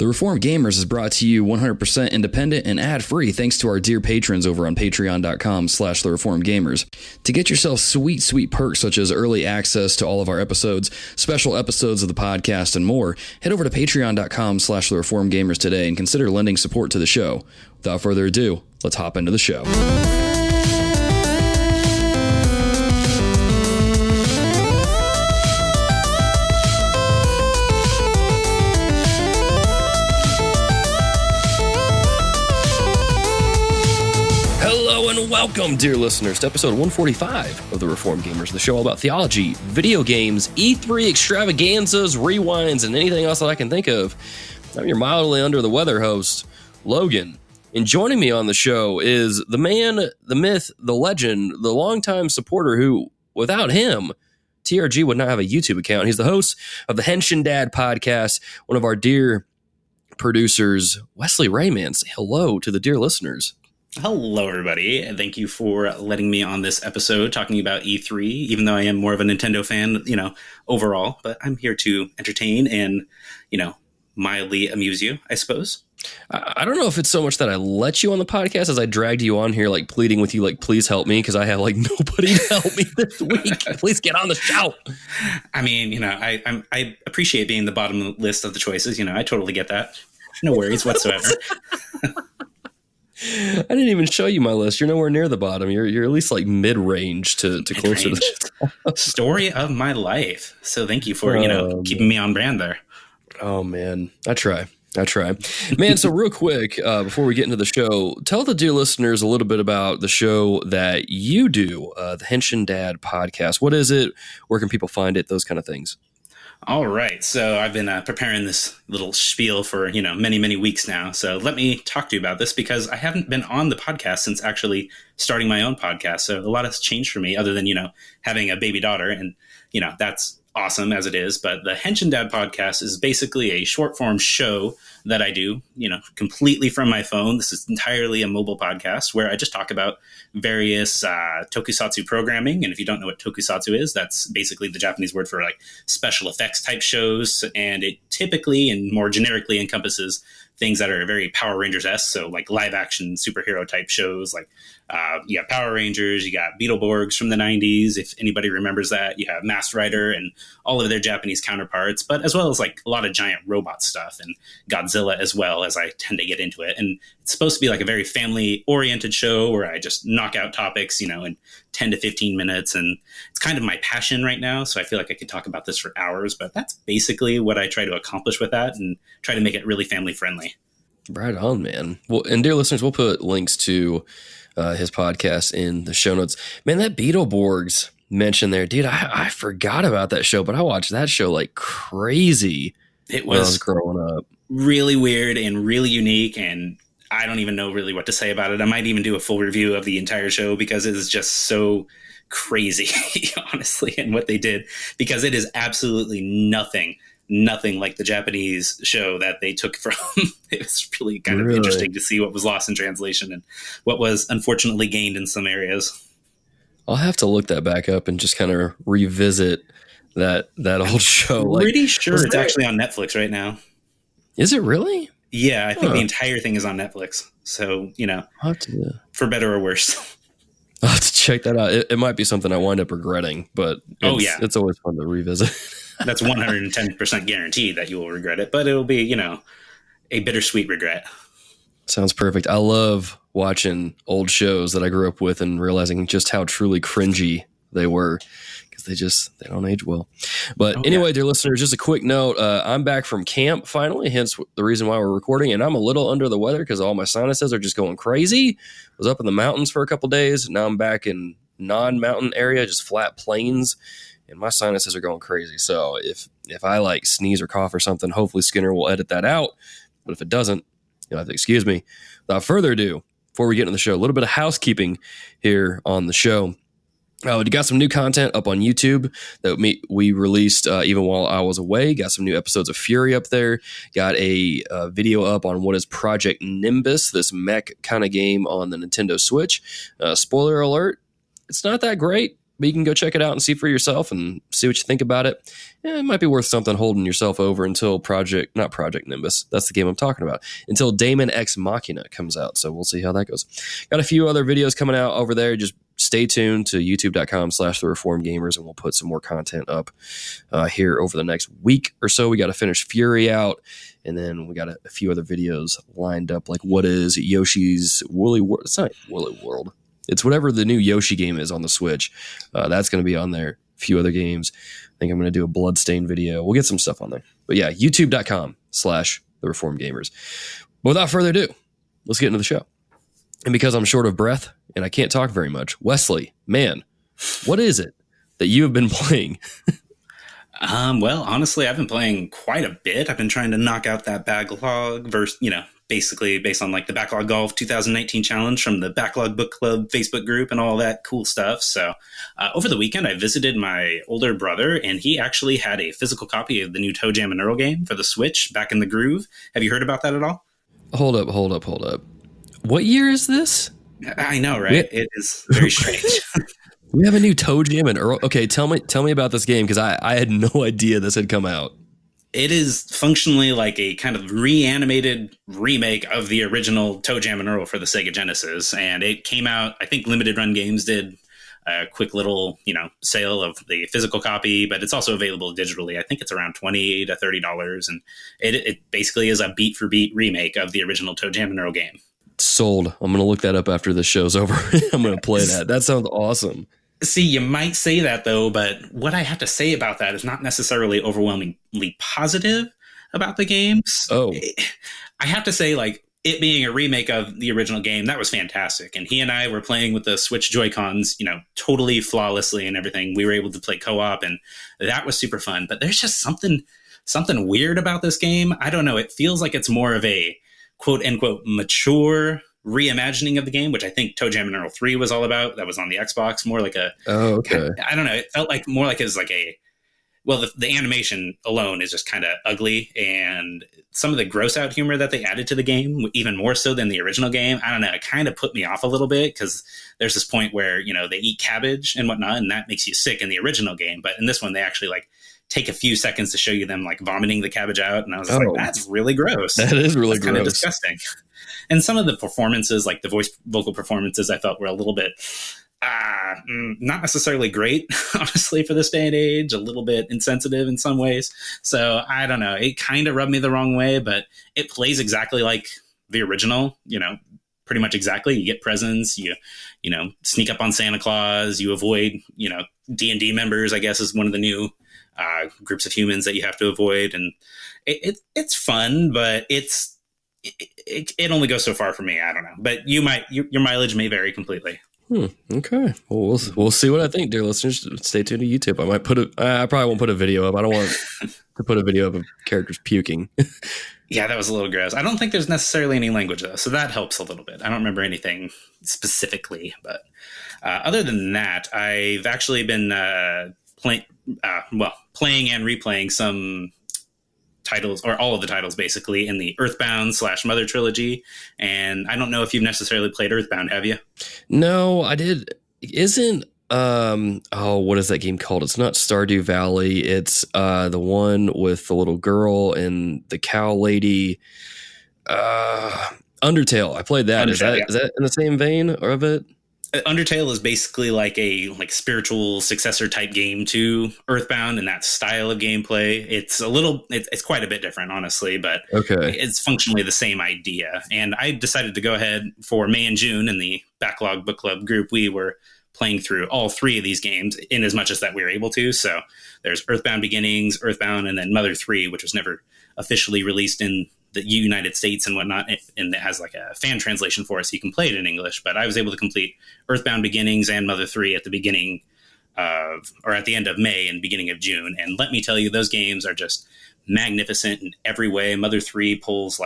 The Reformed Gamers is brought to you 100% independent and ad-free thanks to our dear patrons over on patreon.com/thereformedgamers. To get yourself sweet perks such as early access to all of our episodes, special episodes of the podcast, and more, head over to patreon.com/thereformedgamers today and consider lending support to the show. Without further ado, let's hop into the show. Welcome, dear listeners, to episode 145 of The Reformed Gamers, the show all about theology, video games, E3 extravaganzas, rewinds, and anything else that I can think of. I'm your mildly under the weather host, Logan. And joining me on the show is the man, the myth, the legend, the longtime supporter who, without him, TRG would not have a YouTube account. He's the host of the Henshin Dad podcast, one of our dear producers, Wesley Rea. Man, say hello to the dear listeners. Hello, everybody, and thank you for letting me on this episode talking about E3, even though I am more of a Nintendo fan, overall. But I'm here to entertain and, mildly amuse you, I suppose. I don't know if it's so much that I let you on the podcast as I dragged you on here, pleading with you, please help me, because I have, nobody to help me this week. Please get on the show. I mean, I appreciate being the bottom of the list of the choices. I totally get that. No worries whatsoever. I didn't even show you my list. You're nowhere near the bottom. You're at least mid-range to closer to the story of my life. So thank you for, keeping me on brand there. Oh, man. I try. Man, so real quick, before we get into the show, tell the dear listeners a little bit about the show that you do, the Henshin Dad podcast. What is it? Where can people find it? Those kind of things. All right. So I've been preparing this little spiel for, many, many weeks now. So let me talk to you about this because I haven't been on the podcast since actually starting my own podcast. So a lot has changed for me other than, having a baby daughter. And, that's awesome as it is. But the Henshin Dad podcast is basically a short form show that I do, completely from my phone. This is entirely a mobile podcast where I just talk about various tokusatsu programming. And if you don't know what tokusatsu is, that's basically the Japanese word for special effects type shows. And it typically and more generically encompasses things that are very Power Rangers-esque. So live action superhero type shows, you got Power Rangers, you got Beetleborgs from the 90s, if anybody remembers that. You have Masked Rider and all of their Japanese counterparts, but as well as a lot of giant robot stuff and Godzilla as well, as I tend to get into it. And it's supposed to be a very family-oriented show where I just knock out topics, in 10 to 15 minutes. And it's kind of my passion right now, so I feel like I could talk about this for hours, but that's basically what I try to accomplish with that and try to make it really family-friendly. Right on, man. Well, and dear listeners, we'll put links to his podcast in the show notes. Man, that Beetleborgs mentioned there, dude, I forgot about that show, but I watched that show like crazy. It when I was growing up. Really weird and really unique, and I don't even know really what to say about it. I might even do a full review of the entire show because it is just so crazy, honestly, and what they did, because it is absolutely nothing like the Japanese show that they took from. It was really kind of interesting to see what was lost in translation and what was unfortunately gained in some areas. I'll have to look that back up and just kind of revisit that old show. Pretty sure it's actually on Netflix right now. Is it really? Yeah, I think the entire thing is on Netflix. So, for better or worse. I'll have to check that out. It might be something I wind up regretting, but it's always fun to revisit. That's 110% guaranteed that you will regret it, but it'll be, a bittersweet regret. Sounds perfect. I love watching old shows that I grew up with and realizing just how truly cringy they were, because they don't age well. But anyway, dear listeners, just a quick note. I'm back from camp finally, hence the reason why we're recording. And I'm a little under the weather because all my sinuses are just going crazy. I was up in the mountains for a couple days. Now I'm back in non-mountain area, just flat plains. And my sinuses are going crazy. So if I sneeze or cough or something, hopefully Skinner will edit that out. But if it doesn't, you'll have to excuse me. Without further ado, before we get into the show, a little bit of housekeeping here on the show. We got some new content up on YouTube that we released even while I was away. Got some new episodes of Fury up there. Got a video up on what is Project Nimbus, this mech kind of game on the Nintendo Switch. Spoiler alert, it's not that great. but you can go check it out and see for yourself and see what you think about it. It might be worth something holding yourself over until not Project Nimbus. That's the game I'm talking about. Until Daemon X Machina comes out. So we'll see how that goes. Got a few other videos coming out over there. Just stay tuned to youtube.com/thereformedgamers, and we'll put some more content up here over the next week or so. We got to finish Fury out, and then we got a few other videos lined up, like what is Yoshi's Woolly World. It's not Woolly World. It's whatever the new Yoshi game is on the Switch. That's going to be on there. A few other games. I think I'm going to do a Bloodstain video. We'll get some stuff on there. But yeah, youtube.com/thereformedgamers. But without further ado, let's get into the show. And because I'm short of breath and I can't talk very much, Wesley, man, what is it that you have been playing? Well, honestly, I've been playing quite a bit. I've been trying to knock out that backlog basically based on like the Backlog Golf 2019 challenge from the Backlog Book Club Facebook group and all that cool stuff. So over the weekend, I visited my older brother, and he actually had a physical copy of the new Toe Jam and Earl game for the Switch, Back in the Groove. Have you heard about that at all? Hold up. What year is this? I know, right? It is very strange. We have a new Toe Jam and Earl. Okay, tell me about this game, because I had no idea this had come out. It is functionally like a kind of reanimated remake of the original Toe Jam and Earl for the Sega Genesis, and it came out. I think Limited Run Games did a quick little sale of the physical copy, but it's also available digitally. I think it's around $20 to $30, and it basically is a beat for beat remake of the original Toe Jam and Earl game. Sold. I'm going to look that up after the show's over. I'm going to play that. That sounds awesome. See, you might say that, though, but what I have to say about that is not necessarily overwhelmingly positive about the games. Oh. I have to say, like, it being a remake of the original game, that was fantastic. And he and I were playing with the Switch Joy-Cons, totally flawlessly and everything. We were able to play co-op, and that was super fun. But there's just something weird about this game. I don't know. It feels like it's more of a quote-unquote mature reimagining of the game, which I think Toe Jam and Earl 3 was all about. That was on the Xbox, more like a... Oh, okay. I don't know. It felt like more like it was like a... Well, the animation alone is just kind of ugly, and some of the gross out humor that they added to the game, even more so than the original game, I don't know, it kind of put me off a little bit, because there's this point where, they eat cabbage and whatnot, and that makes you sick in the original game. But in this one, they actually take a few seconds to show you them vomiting the cabbage out, and I was like, that's really gross. That is really gross. Kind of disgusting. And some of the performances, like the vocal performances, I felt were a little bit not necessarily great, honestly, for this day and age, a little bit insensitive in some ways. So I don't know. It kind of rubbed me the wrong way, but it plays exactly like the original, pretty much exactly. You get presents, you sneak up on Santa Claus, you avoid, D&D members, I guess, is one of the new groups of humans that you have to avoid. And it's fun, but it only goes so far for me. I don't know, but your mileage may vary completely. Okay. Well, we'll see what I think, dear listeners. Stay tuned to YouTube. I probably won't put a video up. I don't want to put a video up of characters puking. Yeah, that was a little gross. I don't think there's necessarily any language, though, so that helps a little bit. I don't remember anything specifically, but other than that, I've actually been playing and replaying some titles, or all of the titles basically, in the Earthbound/Mother trilogy. And I don't know if you've necessarily played Earthbound, have you? No, I did. Isn't what is that game called? It's not Stardew Valley. It's the one with the little girl and the cow lady. Undertale. I played that. Is that in the same vein of it? Undertale is basically like a spiritual successor type game to Earthbound in that style of gameplay. It's quite a bit different, honestly, but okay. It's functionally the same idea. And I decided to go ahead for May and June in the Backlog Book Club group. We were playing through all three of these games in as much as that we were able to. So there's Earthbound Beginnings, Earthbound, and then Mother 3, which was never officially released in the United States and whatnot, and it has a fan translation for us, so you can play it in English. But I was able to complete Earthbound Beginnings and Mother 3 at the beginning at the end of May and beginning of June. And let me tell you, those games are just magnificent in every way. Mother 3 pulls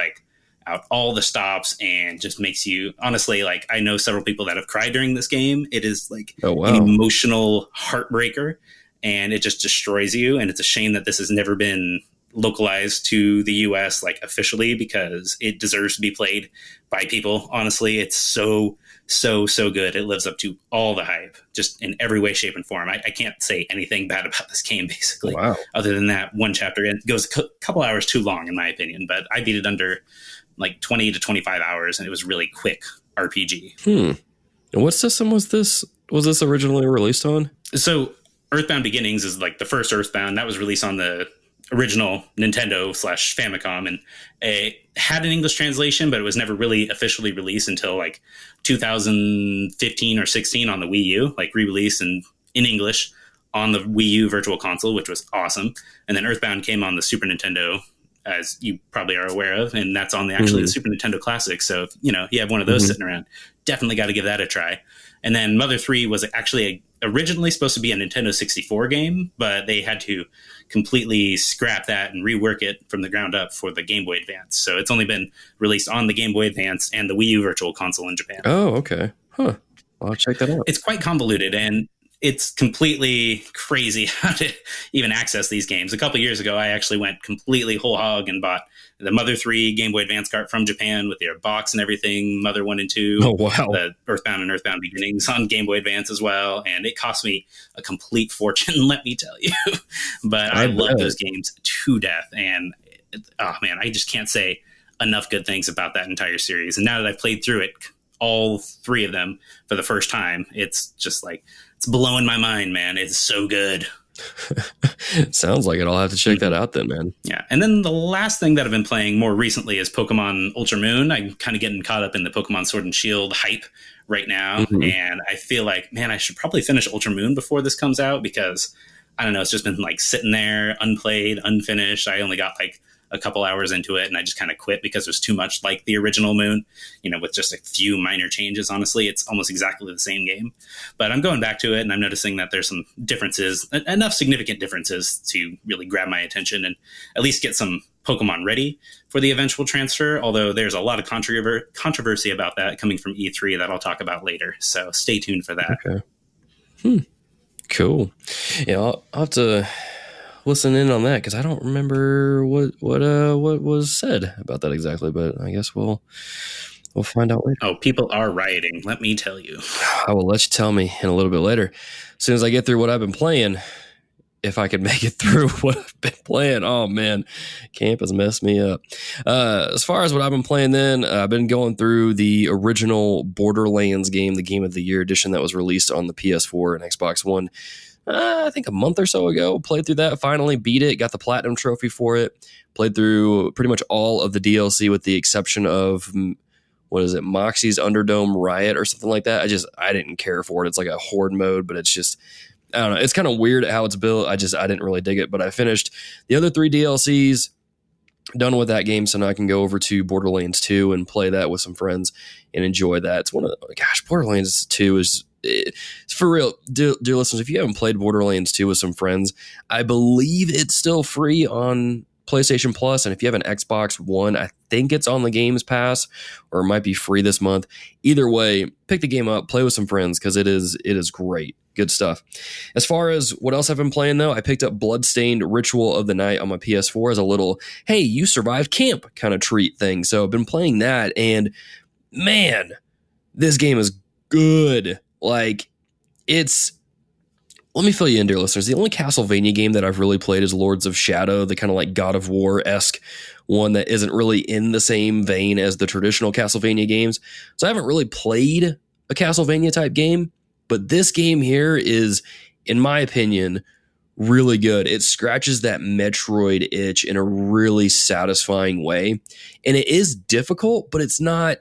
out all the stops and just makes you, honestly, I know several people that have cried during this game. It is an emotional heartbreaker, and it just destroys you. And it's a shame that this has never been localized to the US like officially, because it deserves to be played by people. Honestly, it's so good. It lives up to all the hype, just in every way, shape, and form. I can't say anything bad about this game, basically. Wow. Other than that one chapter, it goes a couple hours too long, in my opinion, but I beat it under like 20 to 25 hours, and it was really quick RPG. And what system was this? Was this originally released on? So Earthbound Beginnings is like the first Earthbound that was released on the original Nintendo / Famicom, and it had an English translation, but it was never really officially released until like 2015 or 16 on the Wii U, like re-released in English on the Wii U Virtual Console, which was awesome. And then Earthbound came on the Super Nintendo, as you probably are aware of, and that's on the Super Nintendo Classic. So if you have one of those sitting around, definitely got to give that a try. And then Mother 3 was actually originally supposed to be a Nintendo 64 game, but they had to completely scrap that and rework it from the ground up for the Game Boy Advance. So it's only been released on the Game Boy Advance and the Wii U Virtual Console in Japan. Oh, okay. Huh. I'll check that out. It's quite convoluted, and it's completely crazy how to even access these games. A couple years ago, I actually went completely whole hog and bought the Mother 3 Game Boy Advance cart from Japan with their box and everything, Mother 1 and 2. Oh, wow. The Earthbound and Earthbound Beginnings on Game Boy Advance as well. And it cost me a complete fortune, let me tell you. But I love those games to death. And, oh, man, I just can't say enough good things about that entire series. And now that I've played through it, all three of them for the first time, it's just like, it's blowing my mind, man. It's so good. Sounds like it. I'll have to check that out then, man. Yeah. And then the last thing that I've been playing more recently is Pokemon Ultra Moon. I'm kind of getting caught up in the Pokemon Sword and Shield hype right now. And I feel like, man, I should probably finish Ultra Moon before this comes out, because I don't know, it's just been like sitting there unplayed, unfinished. I only got like a couple hours into it, and I just kind of quit because it was too much like the original Moon, with just a few minor changes. Honestly, it's almost exactly the same game, but I'm going back to it, and I'm noticing that there's some differences, enough significant differences to really grab my attention and at least get some Pokemon ready for the eventual transfer. Although there's a lot of controversy about that coming from E3 that I'll talk about later. So stay tuned for that. Okay. Cool. Yeah, I'll have to listen in on that, because I don't remember what was said about that exactly, but I guess we'll find out later. Oh, people are rioting, let me tell you. I will let you tell me in a little bit later. As soon as I get through what I've been playing, if I could make it through what I've been playing. Oh man, camp has messed me up. As far as what I've been playing then, I've been going through the original Borderlands game, the Game of the Year edition that was released on the PS4 and Xbox One. I think a month or so ago. Played through that, finally beat it, got the platinum trophy for it. Played through pretty much all of the DLC with the exception of, what is it, Moxie's Underdome Riot or something like that. I didn't care for it. It's like a horde mode, but it's just, I don't know. It's kind of weird how it's built. I didn't really dig it, but I finished the other 3 DLCs, done with that game, so now I can go over to Borderlands 2 and play that with some friends and enjoy that. It's Borderlands 2 is, it's for real, dear listeners, if you haven't played Borderlands 2 with some friends, I believe it's still free on PlayStation Plus, and if you have an Xbox One, I think it's on the Games Pass, or it might be free this month. Either way, pick the game up, play with some friends, because it is great. Good stuff. As far as what else I've been playing, though, I picked up Bloodstained Ritual of the Night on my PS4 as a little, hey, you survived camp kind of treat thing. So I've been playing that, and man, this game is good. Like, let me fill you in, dear listeners. The only Castlevania game that I've really played is Lords of Shadow, the kind of like God of War-esque one that isn't really in the same vein as the traditional Castlevania games. So I haven't really played a Castlevania type game, but this game here is, in my opinion, really good. It scratches that Metroid itch in a really satisfying way. And it is difficult, but it's not.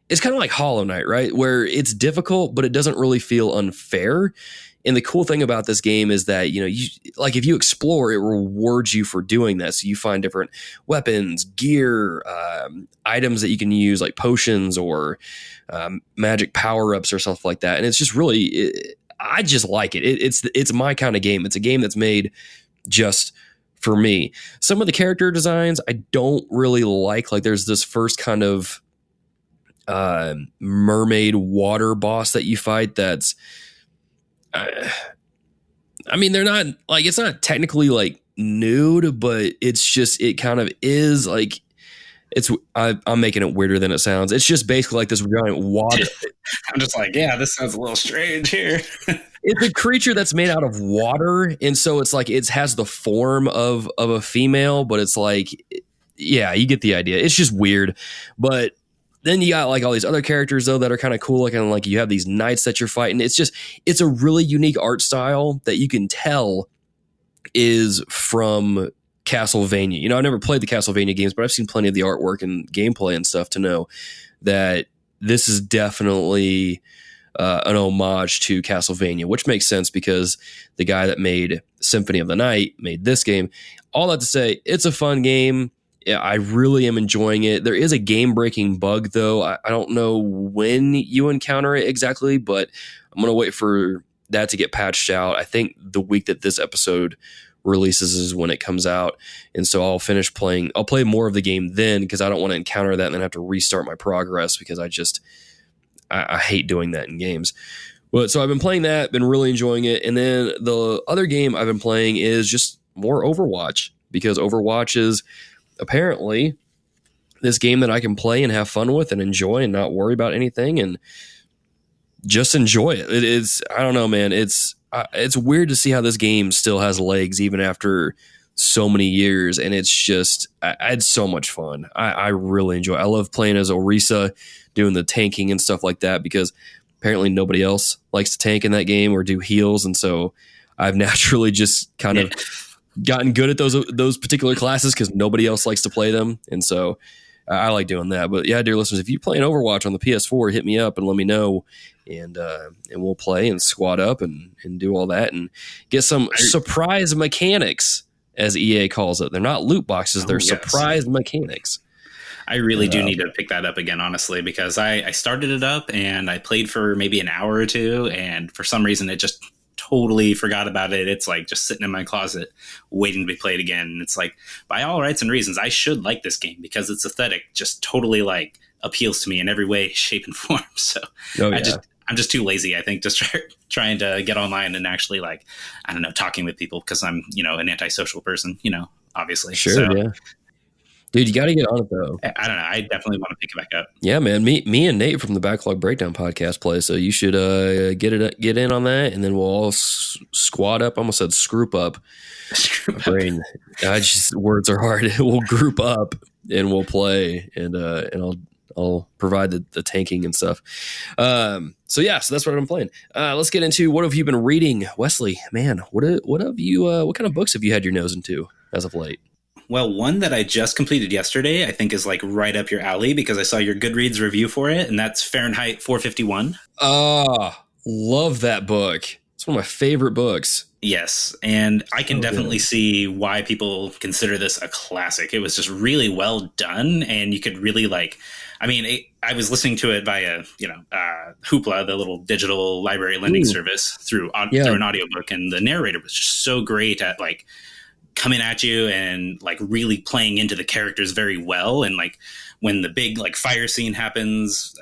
It's kind of like Hollow Knight, right? Where it's difficult, but it doesn't really feel unfair. And the cool thing about this game is that, if you explore, it rewards you for doing that. So you find different weapons, gear, items that you can use, like potions or magic power-ups or stuff like that. And it's just really, I just like it. It's my kind of game. It's a game that's made just for me. Some of the character designs I don't really like. Like there's this first kind of mermaid water boss that you fight that's, they're not like, it's not technically like nude, but it's just, it kind of is like, I'm making it weirder than it sounds. It's just basically like this giant water. I'm just like, yeah, this sounds a little strange here. It's a creature that's made out of water, and so it's like it has the form of a female, but it's like, yeah, you get the idea. It's just weird, but then you got like all these other characters though that are kind of cool. Like you have these knights that you're fighting. It's a really unique art style that you can tell is from Castlevania. You know, I've never played the Castlevania games, but I've seen plenty of the artwork and gameplay and stuff to know that this is definitely an homage to Castlevania, which makes sense because the guy that made Symphony of the Night made this game. All that to say, it's a fun game. Yeah, I really am enjoying it. There is a game-breaking bug, though. I don't know when you encounter it exactly, but I'm going to wait for that to get patched out. I think the week that this episode releases is when it comes out. And so I'll finish playing. I'll play more of the game then because I don't want to encounter that and then have to restart my progress because I hate doing that in games. But so I've been playing that, been really enjoying it. And then the other game I've been playing is just more Overwatch because Overwatch is apparently this game that I can play and have fun with and enjoy and not worry about anything and just enjoy it. It is, I don't know, man. It's weird to see how this game still has legs even after so many years. And it's just, I had so much fun. I really enjoy it. I love playing as Orisa, doing the tanking and stuff like that because apparently nobody else likes to tank in that game or do heals. And so I've naturally just kind of gotten good at those particular classes because nobody else likes to play them. And so I like doing that. But yeah, dear listeners, if you play an Overwatch on the PS4, hit me up and let me know. And we'll play and squad up and do all that and get some surprise mechanics, as EA calls it. They're not loot boxes. They're surprise mechanics. I really do need to pick that up again, honestly, because I started it up and I played for maybe an hour or two. And for some reason, it just totally forgot about it. It's like just sitting in my closet waiting to be played again. And it's like, by all rights and reasons, I should like this game because its aesthetic just totally like appeals to me in every way, shape, and form. So I'm just too lazy, I think, just trying to get online and actually like, I don't know, talking with people because I'm, an antisocial person, obviously. Sure, so, yeah. Dude, you got to get on it, though. I don't know. I definitely want to pick it back up. Yeah, man. Me and Nate from the Backlog Breakdown podcast play, so you should get in on that, and then we'll all squad up. I almost said scroop up. My brain. Words are hard. We'll group up, and we'll play, and I'll provide the tanking and stuff. So that's what I've been playing. Let's get into what have you been reading, Wesley? Man, what have you? What kind of books have you had your nose into as of late? Well, one that I just completed yesterday, I think is like right up your alley because I saw your Goodreads review for it, and that's Fahrenheit 451. Love that book. It's one of my favorite books. Yes, and I can definitely see why people consider this a classic. It was just really well done, and you could really I was listening to it via, Hoopla, the little digital library lending service through an audiobook, and the narrator was just so great at like coming at you and like really playing into the characters very well. And like when the big like fire scene happens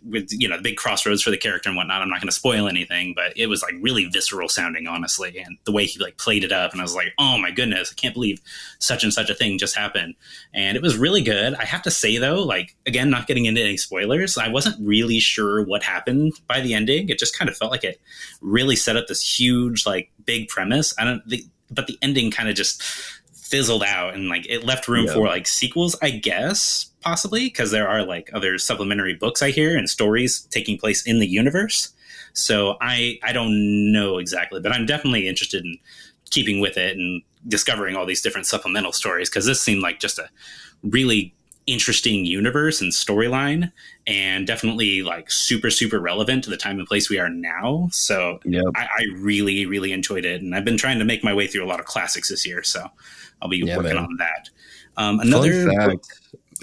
with, the big crossroads for the character and whatnot, I'm not going to spoil anything, but it was like really visceral sounding, honestly. And the way he like played it up, and I was like, oh my goodness, I can't believe such and such a thing just happened. And it was really good. I have to say though, like, again, not getting into any spoilers, I wasn't really sure what happened by the ending. It just kind of felt like it really set up this huge, like big premise. But the ending kind of just fizzled out, and like it left room for like sequels, I guess, possibly, because there are like other supplementary books I hear and stories taking place in the universe. So I don't know exactly, but I'm definitely interested in keeping with it and discovering all these different supplemental stories, because this seemed like just a really interesting universe and storyline, and definitely like super, super relevant to the time and place we are now. So I really, really enjoyed it. And I've been trying to make my way through a lot of classics this year. So I'll be working on that.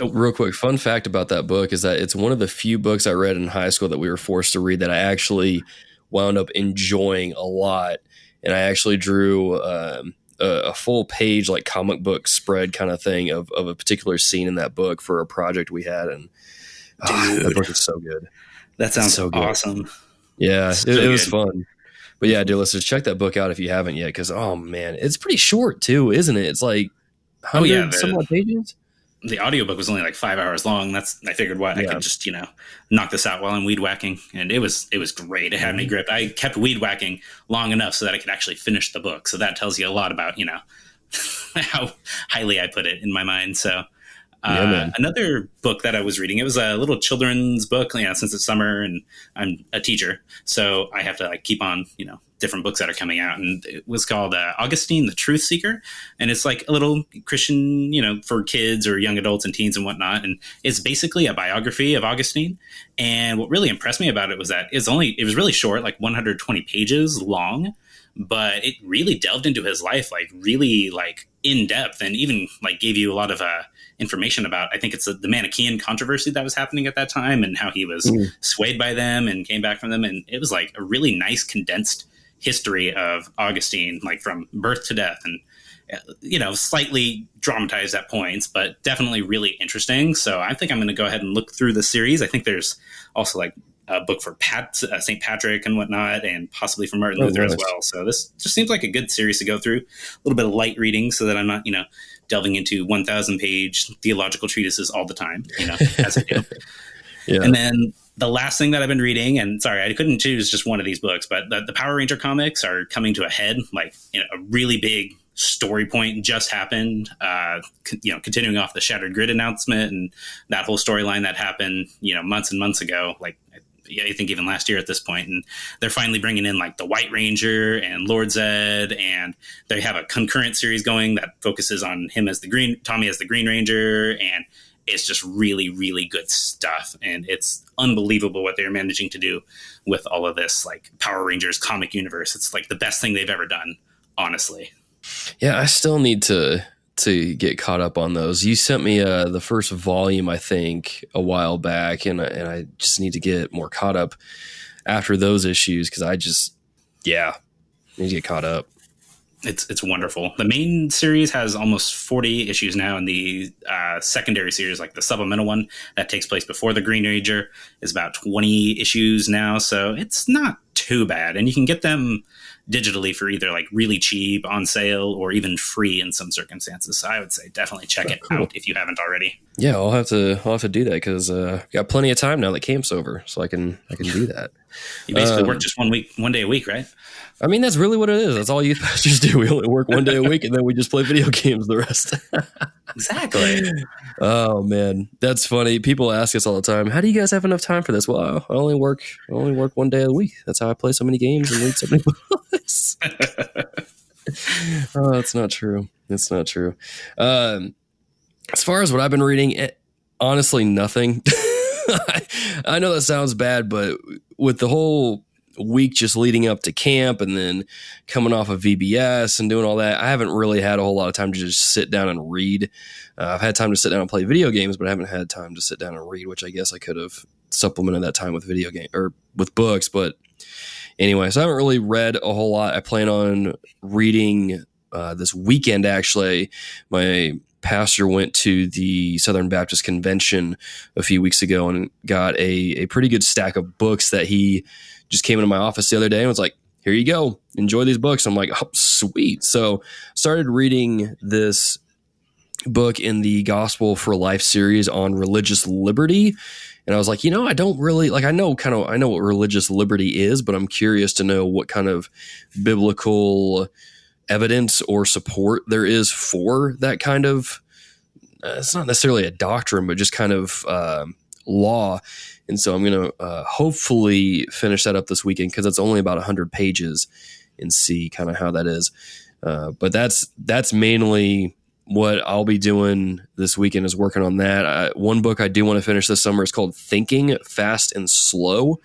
Real quick, fun fact about that book is that it's one of the few books I read in high school that we were forced to read that I actually wound up enjoying a lot. And I actually drew a full page like comic book spread kind of thing of a particular scene in that book for a project we had, and that book is so good. That sounds so awesome. Yeah, it was fun. But yeah, dear listeners, check that book out if you haven't yet, because oh man, it's pretty short too, isn't it? It's like 100 some odd pages. The audiobook was only like 5 hours long. I figured I could just, knock this out while I'm weed whacking. And it was great. It had me gripped. I kept weed whacking long enough so that I could actually finish the book. So that tells you a lot about, how highly I put it in my mind. So another book that I was reading, it was a little children's book, since it's summer and I'm a teacher. So I have to keep on, different books that are coming out. And it was called Augustine, the Truth Seeker. And it's like a little Christian, for kids or young adults and teens and whatnot. And it's basically a biography of Augustine. And what really impressed me about it was that it was really short, like 120 pages long, but it really delved into his life, really in depth, and even gave you a lot of information about, I think it's the Manichaean controversy that was happening at that time and how he was swayed by them and came back from them. And it was a really nice condensed history of Augustine, from birth to death, and slightly dramatized at points, but definitely really interesting. So I think I'm going to go ahead and look through the series. I think there's also a book for St. Patrick and whatnot, and possibly for Martin Luther as well. So this just seems like a good series to go through. A little bit of light reading so that I'm not, delving into 1,000-page theological treatises all the time, as I do. Yeah. And then the last thing that I've been reading, and sorry, I couldn't choose just one of these books, but the Power Ranger comics are coming to a head. A really big story point just happened, continuing off the Shattered Grid announcement and that whole storyline that happened, months and months ago, I think even last year at this point. And they're finally bringing in the White Ranger and Lord Zed, and they have a concurrent series going that focuses on him as Tommy as the Green Ranger. And it's just really, really good stuff. And it's unbelievable what they're managing to do with all of this Power Rangers comic universe. It's the best thing they've ever done, honestly. Yeah, I still need to get caught up on those. You sent me the first volume, I think, a while back, and I just need to get more caught up after those issues, because I just need to get caught up. It's wonderful. The main series has almost 40 issues now, and the secondary series, the supplemental one that takes place before the Green Ranger, is about 20 issues now. So it's not too bad, and you can get them digitally for either really cheap on sale or even free in some circumstances. So I would say definitely check it out if you haven't already. Yeah, I'll have to do that, because got plenty of time now that camp's over, so I can do that. You basically work just one day a week, right? I mean, that's really what it is. That's all youth pastors do. We only work one day a week, and then we just play video games the rest. Exactly. Oh man, that's funny. People ask us all the time, "How do you guys have enough time for this?" Well, I only work one day a week. That's how I play so many games and read so many books. Oh, that's not true. That's not true. As far as what I've been reading, honestly, nothing. I know that sounds bad, but with the whole week just leading up to camp and then coming off of VBS and doing all that, I haven't really had a whole lot of time to just sit down and read. I've had time to sit down and play video games, but I haven't had time to sit down and read, which I guess I could have supplemented that time with video game or with books. But anyway, so I haven't really read a whole lot. I plan on reading this weekend. Actually, my pastor went to the Southern Baptist Convention a few weeks ago and got a pretty good stack of books that he just came into my office the other day and was like, "Here you go. Enjoy these books." I'm like, "Oh, sweet." So started reading this book in the Gospel for Life series on religious liberty. And I was like, I don't really I know what religious liberty is, but I'm curious to know what kind of biblical evidence or support there is for that kind of, it's not necessarily a doctrine, but just kind of law. And so I'm going to hopefully finish that up this weekend, because it's only about 100 pages, and see kind of how that is. But that's mainly what I'll be doing this weekend, is working on that. One book I do want to finish this summer is called Thinking Fast and Slow.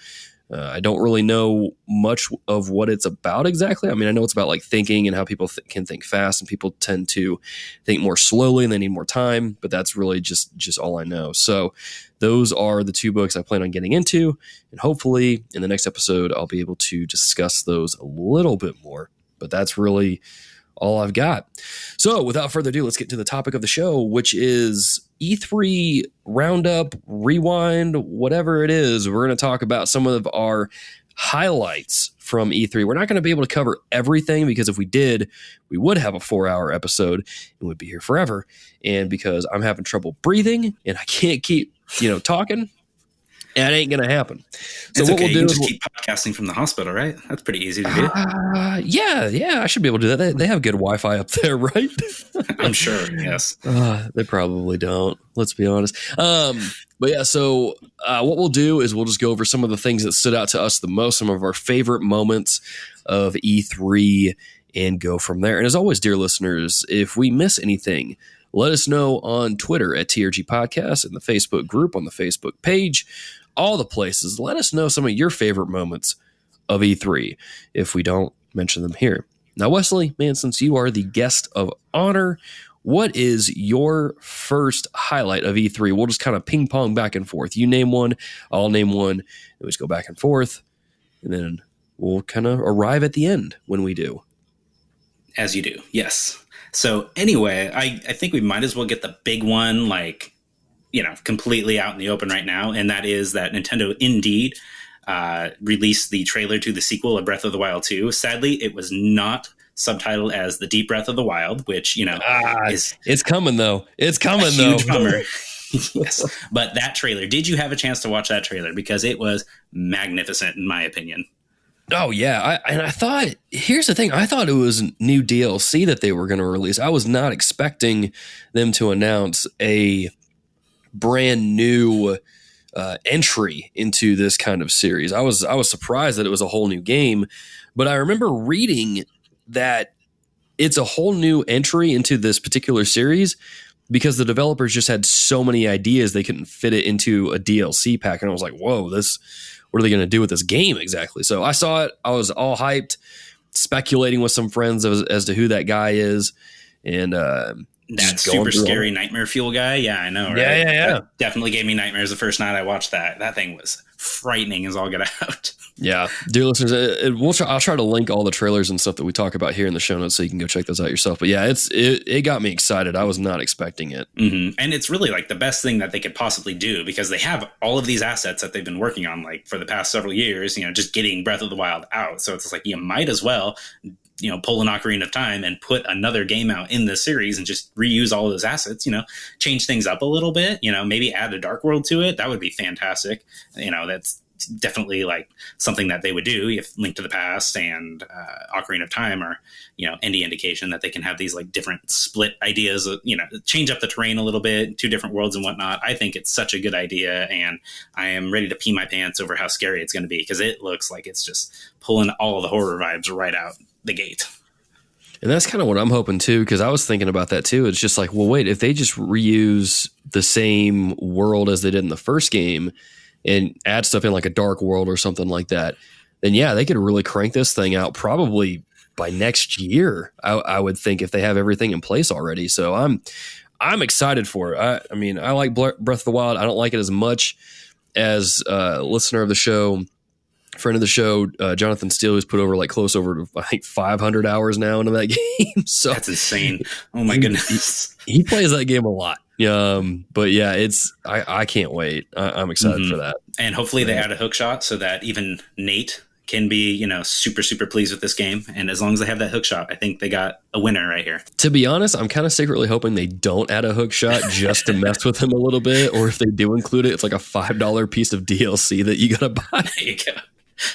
I don't really know much of what it's about exactly. I mean, I know it's about thinking and how people can think fast, and people tend to think more slowly and they need more time, but that's really just all I know. So those are the two books I plan on getting into, and hopefully in the next episode, I'll be able to discuss those a little bit more, but that's really all I've got. So without further ado, let's get to the topic of the show, which is E3 roundup, rewind, whatever it is. We're going to talk about some of our highlights from E3. We're not going to be able to cover everything because if we did, we would have a 4-hour episode and would be here forever. And because I'm having trouble breathing and I can't keep, talking, that ain't going to happen. So it's what okay. we'll do you can is just keep podcasting from the hospital, right? That's pretty easy to do. Yeah, I should be able to do that. They have good Wi-Fi up there, right? I'm sure, yes. They probably don't. Let's be honest. But yeah, so what we'll do is we'll just go over some of the things that stood out to us the most, some of our favorite moments of E3, and go from there. And as always, dear listeners, if we miss anything, let us know on Twitter at TRG Podcast, in the Facebook group, on the Facebook page, all the places. Let us know some of your favorite moments of E3 if we don't mention them here. Now, Wesley, man, since you are the guest of honor, what is your first highlight of E3? We'll just kind of ping pong back and forth. You name one, I'll name one, and we just go back and forth, and then we'll kind of arrive at the end when we do. As you do, yes. So anyway, I think we might as well get the big one, completely out in the open right now, and that is that Nintendo indeed released the trailer to the sequel of Breath of the Wild 2. Sadly, it was not subtitled as The Deep Breath of the Wild, which, is... It's coming, though. It's coming, though. Huge bummer. Yes. But that trailer, did you have a chance to watch that trailer? Because it was magnificent, in my opinion. Oh, yeah. I thought, here's the thing. I thought it was new DLC that they were going to release. I was not expecting them to announce a brand new entry into this kind of series. I was surprised that it was a whole new game, but I remember reading that it's a whole new entry into this particular series because the developers just had so many ideas they couldn't fit it into a DLC pack. And I was like, whoa, what are they going to do with this game exactly? So I saw it. I was all hyped, speculating with some friends as to who that guy is. And that super scary nightmare fuel guy. Yeah, I know. Right? Yeah. That definitely gave me nightmares the first night I watched that. That thing was frightening as all get out. Yeah. Dear listeners, I'll try to link all the trailers and stuff that we talk about here in the show notes so you can go check those out yourself. But yeah, it got me excited. I was not expecting it. Mm-hmm. And it's really the best thing that they could possibly do because they have all of these assets that they've been working on for the past several years, just getting Breath of the Wild out. So it's you might as well pull an Ocarina of Time and put another game out in this series and just reuse all of those assets, change things up a little bit, maybe add a Dark World to it. That would be fantastic. That's definitely something that they would do if Link to the Past and Ocarina of Time are, any indication that they can have these different split ideas, change up the terrain a little bit, 2 different worlds and whatnot. I think it's such a good idea, and I am ready to pee my pants over how scary it's going to be because it looks like it's just pulling all of the horror vibes right out the gate. And that's kind of what I'm hoping too, because I was thinking about that too. It's just well, wait, if they just reuse the same world as they did in the first game and add stuff in a dark world or something like that, then yeah, they could really crank this thing out probably by next year. I would think if they have everything in place already. So I'm excited for it. I mean, I like Breath of the Wild. I don't like it as much as listener of the show, friend of the show, Jonathan Steele, who's put over close over I think 500 hours now into that game. So that's insane. Oh my goodness. He plays that game a lot. But yeah, I can't wait. I'm excited for that. And hopefully they add a hook shot so that even Nate can be, super, super pleased with this game. And as long as they have that hook shot, I think they got a winner right here. To be honest, I'm kind of secretly hoping they don't add a hook shot just to mess with him a little bit. Or if they do include it, it's a $5 piece of DLC that you got to buy. There you go.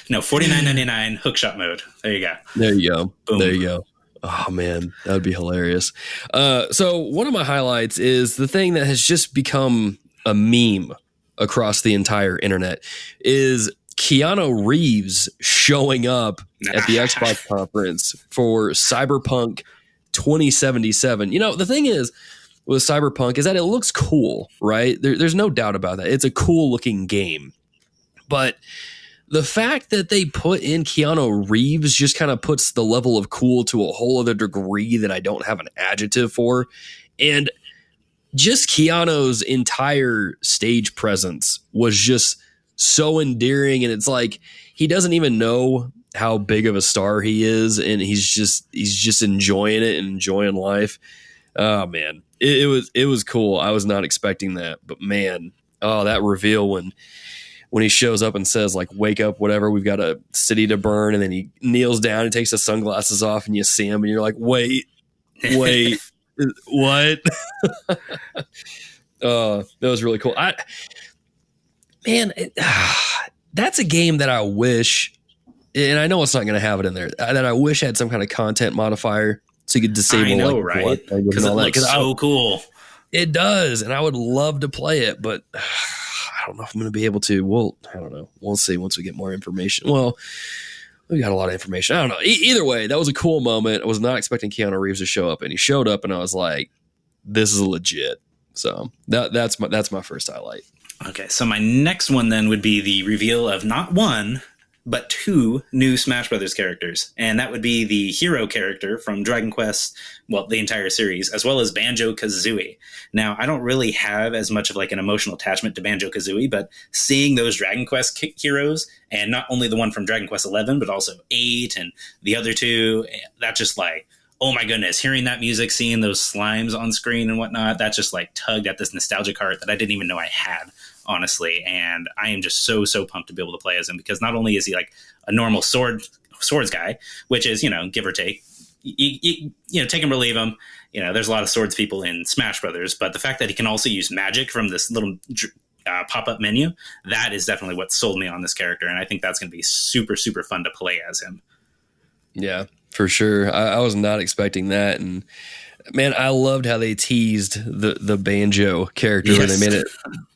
No, $49.99 hookshot mode. There you go. There you go. Boom. There you go. Oh, man, that would be hilarious. So one of my highlights is the thing that has just become a meme across the entire internet is Keanu Reeves showing up at the Xbox conference for Cyberpunk 2077. The thing is with Cyberpunk is that it looks cool, right? There's no doubt about that. It's a cool looking game. But the fact that they put in Keanu Reeves just kind of puts the level of cool to a whole other degree that I don't have an adjective for. And just Keanu's entire stage presence was just so endearing. And it's he doesn't even know how big of a star he is. And he's just enjoying it and enjoying life. Oh man, it was cool. I was not expecting that, but man, that reveal when when he shows up and says like, wake up, whatever, we've got a city to burn. And then he kneels down and takes the sunglasses off and you see him and you're like, wait, what? That was really cool. That's a game that I wish, and I know it's not going to have it in there, that I wish had some kind of content modifier so you could disable. I know, like, right? Because it looks so cool. It does, and I would love to play it, but I don't know if I'm going to be able to. I don't know. We'll see once we get more information. Well, we got a lot of information. I don't know. Either way, that was a cool moment. I was not expecting Keanu Reeves to show up, and he showed up, and I was like, "This is legit." So that's my first highlight. Okay, so my next one then would be the reveal of not one, but two new Smash Brothers characters. And that would be the hero character from Dragon Quest, well, the entire series, as well as Banjo-Kazooie. Now, I don't really have as much of like an emotional attachment to Banjo-Kazooie, but seeing those Dragon Quest heroes, and not only the one from Dragon Quest 11, but also 8 and the other two, that just like, oh my goodness, hearing that music, seeing those slimes on screen and whatnot, that just like tugged at this nostalgic heart that I didn't even know I had, honestly. And I am just so pumped to be able to play as him, because not only is he like a normal swords guy, which is, give or take, you take him or leave him. There's a lot of swords people in Smash Brothers, but the fact that he can also use magic from this little pop-up menu, that is definitely what sold me on this character. And I think that's going to be super fun to play as him. Yeah, for sure. I was not expecting that. And man, I loved how they teased the Banjo character. Yes. Where they made it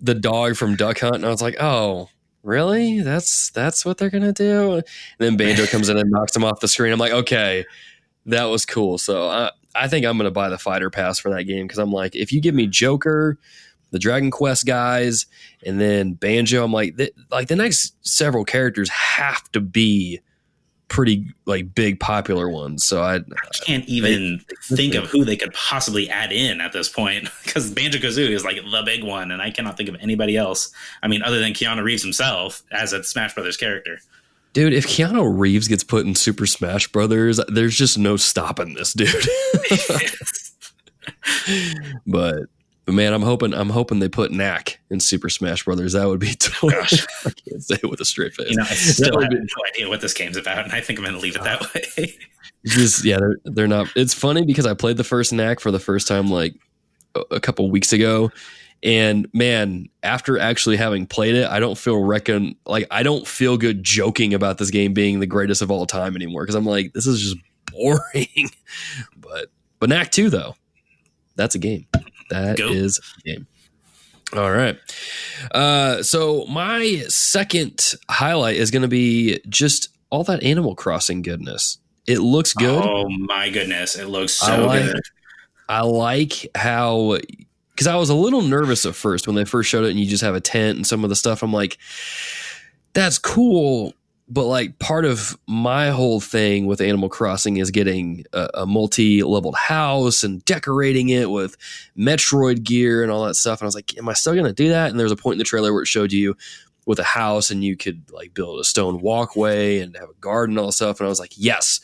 the dog from Duck Hunt. And I was like, oh, really? That's what they're going to do? And then Banjo comes in and knocks him off the screen. I'm like, okay, that was cool. So I think I'm going to buy the fighter pass for that game, because I'm like, if you give me Joker, the Dragon Quest guys, and then Banjo, I'm like the next several characters have to be pretty like big popular ones. So I can't even think of who they could possibly add in at this point, because Banjo-Kazooie is like the big one, and I cannot think of anybody else. I mean, other than Keanu Reeves himself as a Smash Brothers character. Dude, if Keanu Reeves gets put in Super Smash Brothers, there's just no stopping this dude. But man, I'm hoping they put Knack in Super Smash Brothers. That would be I can't say it with a straight face. I still have no idea what this game's about, and I think I'm going to leave it that way. They're not. It's funny because I played the first Knack for the first time like a couple weeks ago, and man, after actually having played it, I don't feel good joking about this game being the greatest of all time anymore, because I'm like, this is just boring. But Knack 2 though, that's a game. That is a game. All right. So my second highlight is going to be just all that Animal Crossing goodness. It looks good. Oh my goodness. It looks so good. I like how, because I was a little nervous at first when they first showed it and you just have a tent and some of the stuff. I'm like, that's cool. But like part of my whole thing with Animal Crossing is getting a multi-leveled house and decorating it with Metroid gear and all that stuff. And I was like, am I still going to do that? And there was a point in the trailer where it showed you with a house and you could like build a stone walkway and have a garden and all that stuff. And I was like, yes,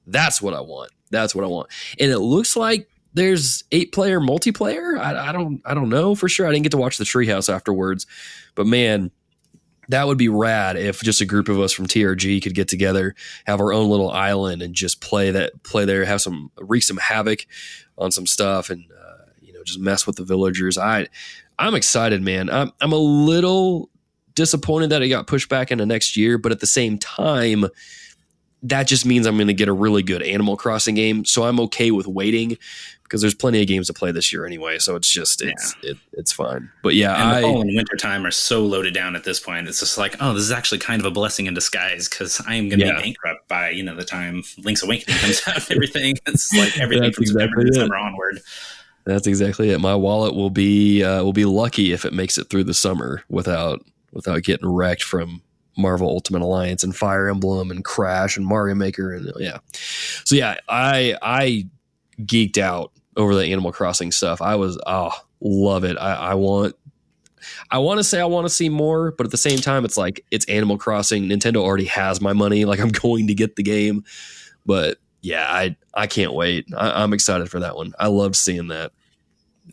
that's what I want. That's what I want. And it looks like there's 8-player multiplayer. I don't know for sure. I didn't get to watch the treehouse afterwards, but man, that would be rad if just a group of us from TRG could get together, have our own little island, and just play there, wreak some havoc on some stuff, and just mess with the villagers. I'm excited, man. I'm a little disappointed that it got pushed back into next year, but at the same time, that just means I'm going to get a really good Animal Crossing game. So I'm okay with waiting, because there's plenty of games to play this year anyway. So it's just, it's fine. But yeah, and the fall and winter time are so loaded down at this point. It's just like, oh, this is actually kind of a blessing in disguise, because I am going to be bankrupt by, the time Link's Awakening comes out and everything. It's like everything from September to December onward. That's exactly it. My wallet will be lucky if it makes it through the summer without getting wrecked from Marvel Ultimate Alliance and Fire Emblem and Crash and Mario Maker. And so I geeked out over the Animal Crossing stuff. I was, love it. I want to say I want to see more, but at the same time, it's like, it's Animal Crossing. Nintendo already has my money. Like, I'm going to get the game, but yeah, I can't wait. I'm excited for that one. I loved seeing that.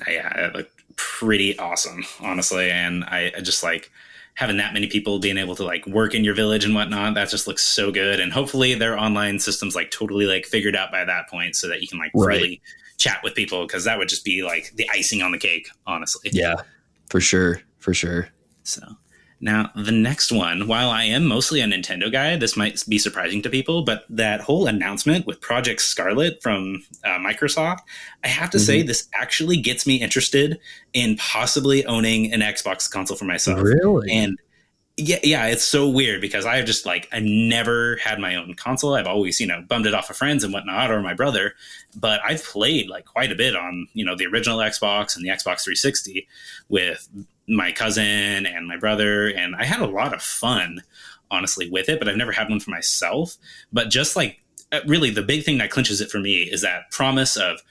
Yeah, it looked pretty awesome, honestly. And I just like, having that many people being able to like work in your village and whatnot, that just looks so good. And hopefully their online system's like totally like figured out by that point so that you can like freely chat with people, because that would just be like the icing on the cake, honestly. Yeah, for sure. For sure. So now the next one, while I am mostly a Nintendo guy, this might be surprising to people, but that whole announcement with Project Scarlet from Microsoft, I have to say this actually gets me interested in possibly owning an Xbox console for myself. Really? And yeah, it's so weird because I have just like, I never had my own console. I've always, bummed it off of friends and whatnot, or my brother, but I've played like quite a bit on, the original Xbox and the Xbox 360 with my cousin and my brother. And I had a lot of fun, honestly, with it, but I've never had one for myself. But just like, really the big thing that clinches it for me is that promise of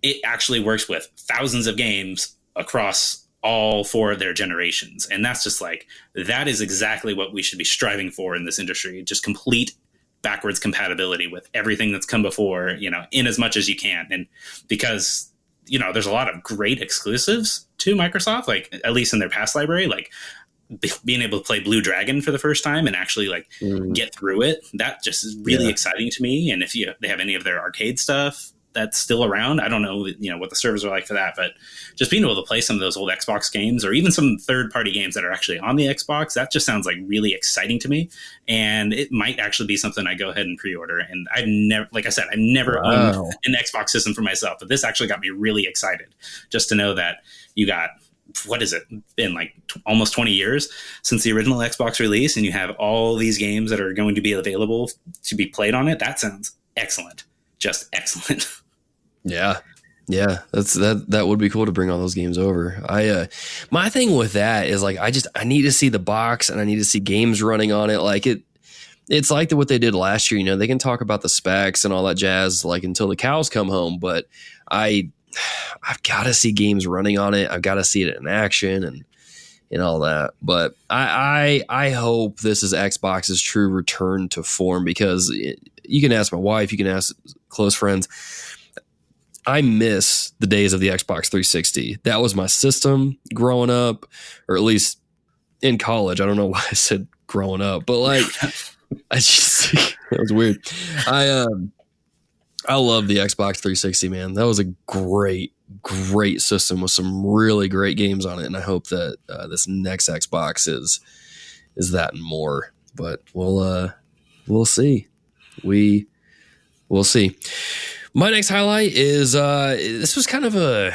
it actually works with thousands of games across all 4 of their generations. And that's just like, that is exactly what we should be striving for in this industry. Just complete backwards compatibility with everything that's come before, in as much as you can. And because, there's a lot of great exclusives to Microsoft, like at least in their past library, like being able to play Blue Dragon for the first time and actually like get through it. That just is really exciting to me. And if they have any of their arcade stuff that's still around, I don't know, what the servers are like for that, but just being able to play some of those old Xbox games or even some third-party games that are actually on the Xbox, that just sounds like really exciting to me. And it might actually be something I go ahead and pre-order. And I've never, like I said, I've never owned an Xbox system for myself, but this actually got me really excited just to know that you got, what is it, been like almost 20 years since the original Xbox release, and you have all these games that are going to be available to be played on it. That sounds excellent. Just excellent. Yeah. That would be cool to bring all those games over. My thing with that is like, I need to see the box and I need to see games running on it. Like it's like what they did last year. They can talk about the specs and all that jazz, like until the cows come home, but I've got to see games running on it. I've got to see it in action and all that. But I hope this is Xbox's true return to form, because you can ask my wife, you can ask close friends. I miss the days of the Xbox 360. That was my system growing up, or at least in college. I don't know why I said growing up, but like, that was weird. I love the Xbox 360, man. That was a great system with some really great games on it. And I hope that this next Xbox is that and more, but we'll see. We'll see. My next highlight is this was kind of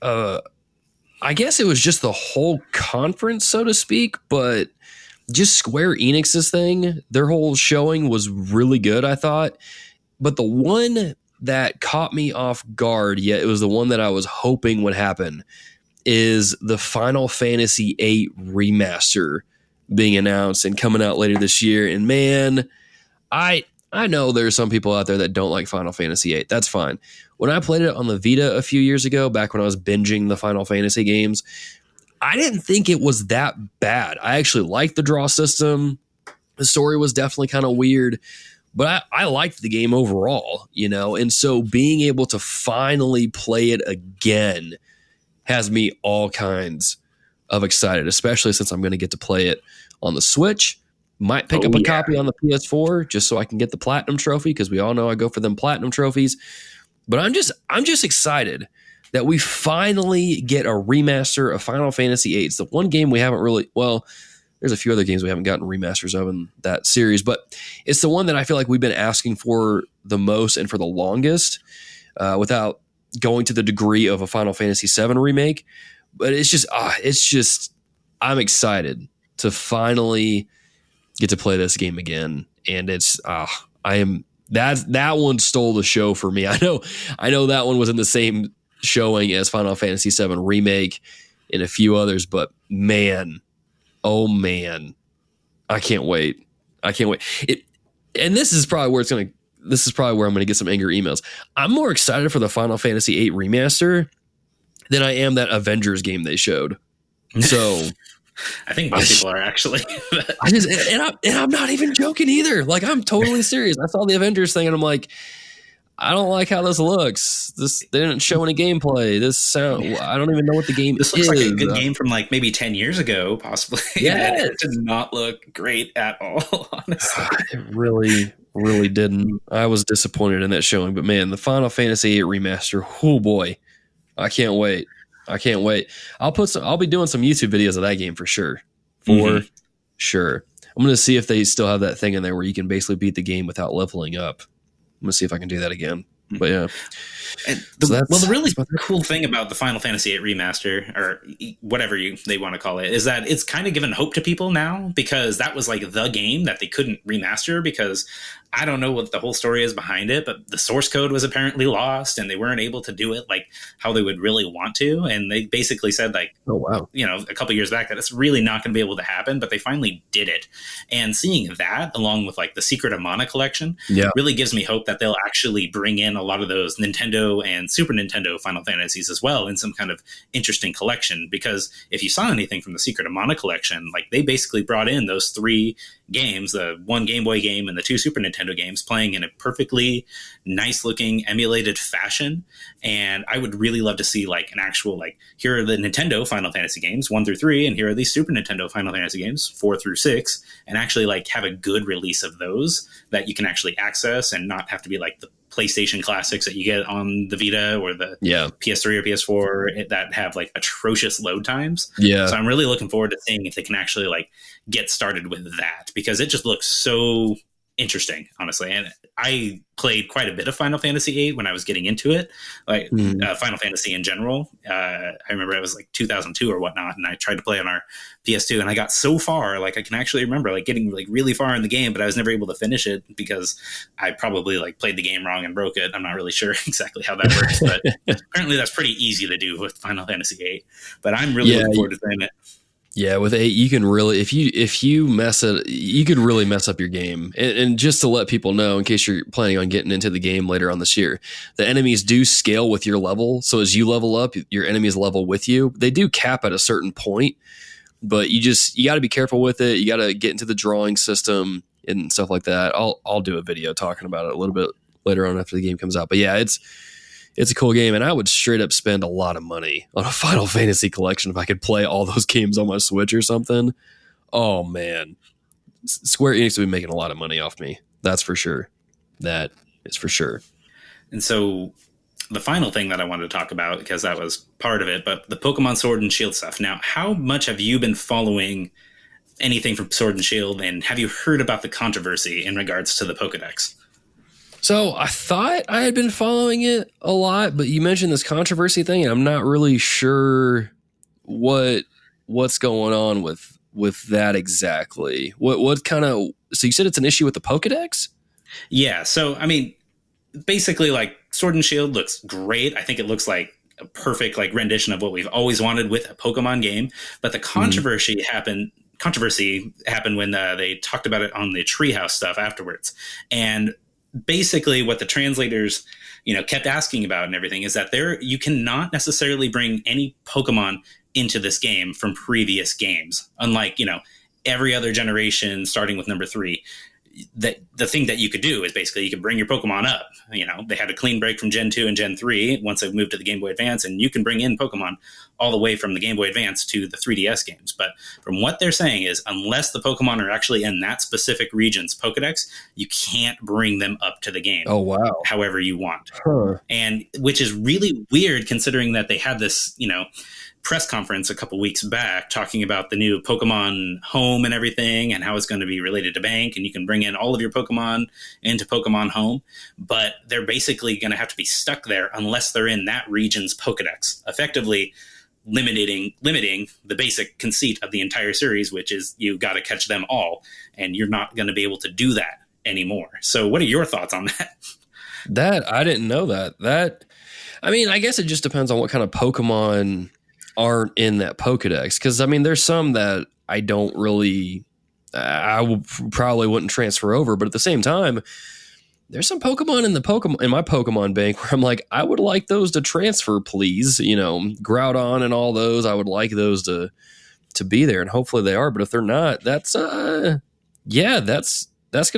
I guess it was just the whole conference, so to speak, but just Square Enix's thing. Their whole showing was really good, I thought. But the one that caught me off guard, yet it was the one that I was hoping would happen, is the Final Fantasy VIII remaster being announced and coming out later this year. And man, I know there's some people out there that don't like Final Fantasy VIII. That's fine. When I played it on the Vita a few years ago, back when I was binging the Final Fantasy games, I didn't think it was that bad. I actually liked the draw system. The story was definitely kind of weird, but I liked the game overall, And so being able to finally play it again has me all kinds of excited, especially since I'm going to get to play it on the Switch. Might pick up a copy on the PS4 just so I can get the platinum trophy, because we all know I go for them platinum trophies. But I'm just excited that we finally get a remaster of Final Fantasy VIII. It's the one game we haven't really, well, there's a few other games we haven't gotten remasters of in that series, but it's the one that I feel like we've been asking for the most and for the longest, without going to the degree of a Final Fantasy VII remake. But it's just I'm excited to finally get to play this game again. And that one stole the show for me. I know that one was in the same showing as Final Fantasy VII Remake and a few others, but man, oh man, I can't wait. And this is probably where I'm going to get some angry emails. I'm more excited for the Final Fantasy VIII remaster than I am that Avengers game they showed. So I think most people are actually. I'm not even joking either. Like, I'm totally serious. I saw the Avengers thing and I'm like, I don't like how this looks. They didn't show any gameplay. I don't even know what the game This is. looks like a good game from like maybe 10 years ago, possibly. Yeah, It did not look great at all, honestly. It really, really didn't. I was disappointed in that showing, but man, the Final Fantasy VIII remaster, oh boy, I can't wait. I'll be doing some YouTube videos of that game for sure. Sure. I'm going to see if they still have that thing in there where you can basically beat the game without leveling up. I'm going to see if I can do that again. But yeah. And the really cool thing about the Final Fantasy VIII remaster, or whatever they want to call it, is that it's kind of given hope to people now, because that was like the game that they couldn't remaster, because I don't know what the whole story is behind it, but the source code was apparently lost and they weren't able to do it like how they would really want to. And they basically said like, oh wow, a couple years back that it's really not going to be able to happen, but they finally did it. And seeing that along with like the Secret of Mana collection really gives me hope that they'll actually bring in a lot of those Nintendo and Super Nintendo Final Fantasies as well in some kind of interesting collection. Because if you saw anything from the Secret of Mana collection, like they basically brought in those 3 games, the 1 Game Boy game and the 2 Super Nintendo games, playing in a perfectly nice looking emulated fashion. And I would really love to see like an actual, like, here are the Nintendo Final Fantasy games 1 through 3, and here are these Super Nintendo Final Fantasy games 4 through 6, and actually like have a good release of those that you can actually access and not have to be like the PlayStation classics that you get on the Vita or the PS3 or PS4 that have like atrocious load times. So I'm really looking forward to seeing if they can actually like get started with that, because it just looks so interesting, honestly. And I played quite a bit of Final Fantasy VIII when I was getting into it, like Final Fantasy in general. I remember it was like 2002 or whatnot, and I tried to play on our PS2, and I got so far, like I can actually remember like getting like really far in the game, but I was never able to finish it because I probably like played the game wrong and broke it. I'm not really sure exactly how that works, but apparently that's pretty easy to do with Final Fantasy VIII. But I'm really looking forward to playing it. Yeah, with 8, you can really, if you mess it, you could really mess up your game. And just to let people know, in case you're planning on getting into the game later on this year, the enemies do scale with your level. So as you level up, your enemies level with you. They do cap at a certain point, but you got to be careful with it. You got to get into the drawing system and stuff like that. I'll do a video talking about it a little bit later on after the game comes out. But yeah, it's a cool game, and I would straight up spend a lot of money on a Final Fantasy collection if I could play all those games on my Switch or something. Oh, man. Square Enix would be making a lot of money off me. That's for sure. That is for sure. And so the final thing that I wanted to talk about, because that was part of it, but the Pokemon Sword and Shield stuff. Now, how much have you been following anything from Sword and Shield, and have you heard about the controversy in regards to the Pokedex? So I thought I had been following it a lot, but you mentioned this controversy thing, and I'm not really sure what's going on with that exactly. What kind of? So you said it's an issue with the Pokedex? Yeah. So I mean, basically, like Sword and Shield looks great. I think it looks like a perfect like rendition of what we've always wanted with a Pokemon game. But the controversy happened when they talked about it on the Treehouse stuff afterwards, and basically what the translators kept asking about and everything is that you cannot necessarily bring any Pokemon into this game from previous games, unlike every other generation starting with number 3. That the thing that you could do is basically you could bring your Pokemon up. They had a clean break from Gen 2 and Gen 3 once they moved to the Game Boy Advance, and you can bring in Pokemon all the way from the Game Boy Advance to the 3DS games. But from what they're saying is, unless the Pokemon are actually in that specific region's Pokedex, you can't bring them up to the game. Oh, wow. However you want. Huh. And which is really weird considering that they had this, press conference a couple weeks back talking about the new Pokemon Home and everything and how it's going to be related to Bank, and you can bring in all of your Pokemon into Pokemon Home, but they're basically going to have to be stuck there unless they're in that region's Pokedex, effectively limiting the basic conceit of the entire series, which is you got to catch them all, and you're not going to be able to do that anymore. So what are your thoughts on that? That I didn't know that. I mean, I guess it just depends on what kind of Pokemon aren't in that Pokedex, because I mean there's some that I don't really probably wouldn't transfer over, but at the same time there's some Pokemon in my Pokemon bank where I'm like, I would like those to transfer, please. Groudon and all those, I would like those to be there, and hopefully they are. But if they're not, that's gonna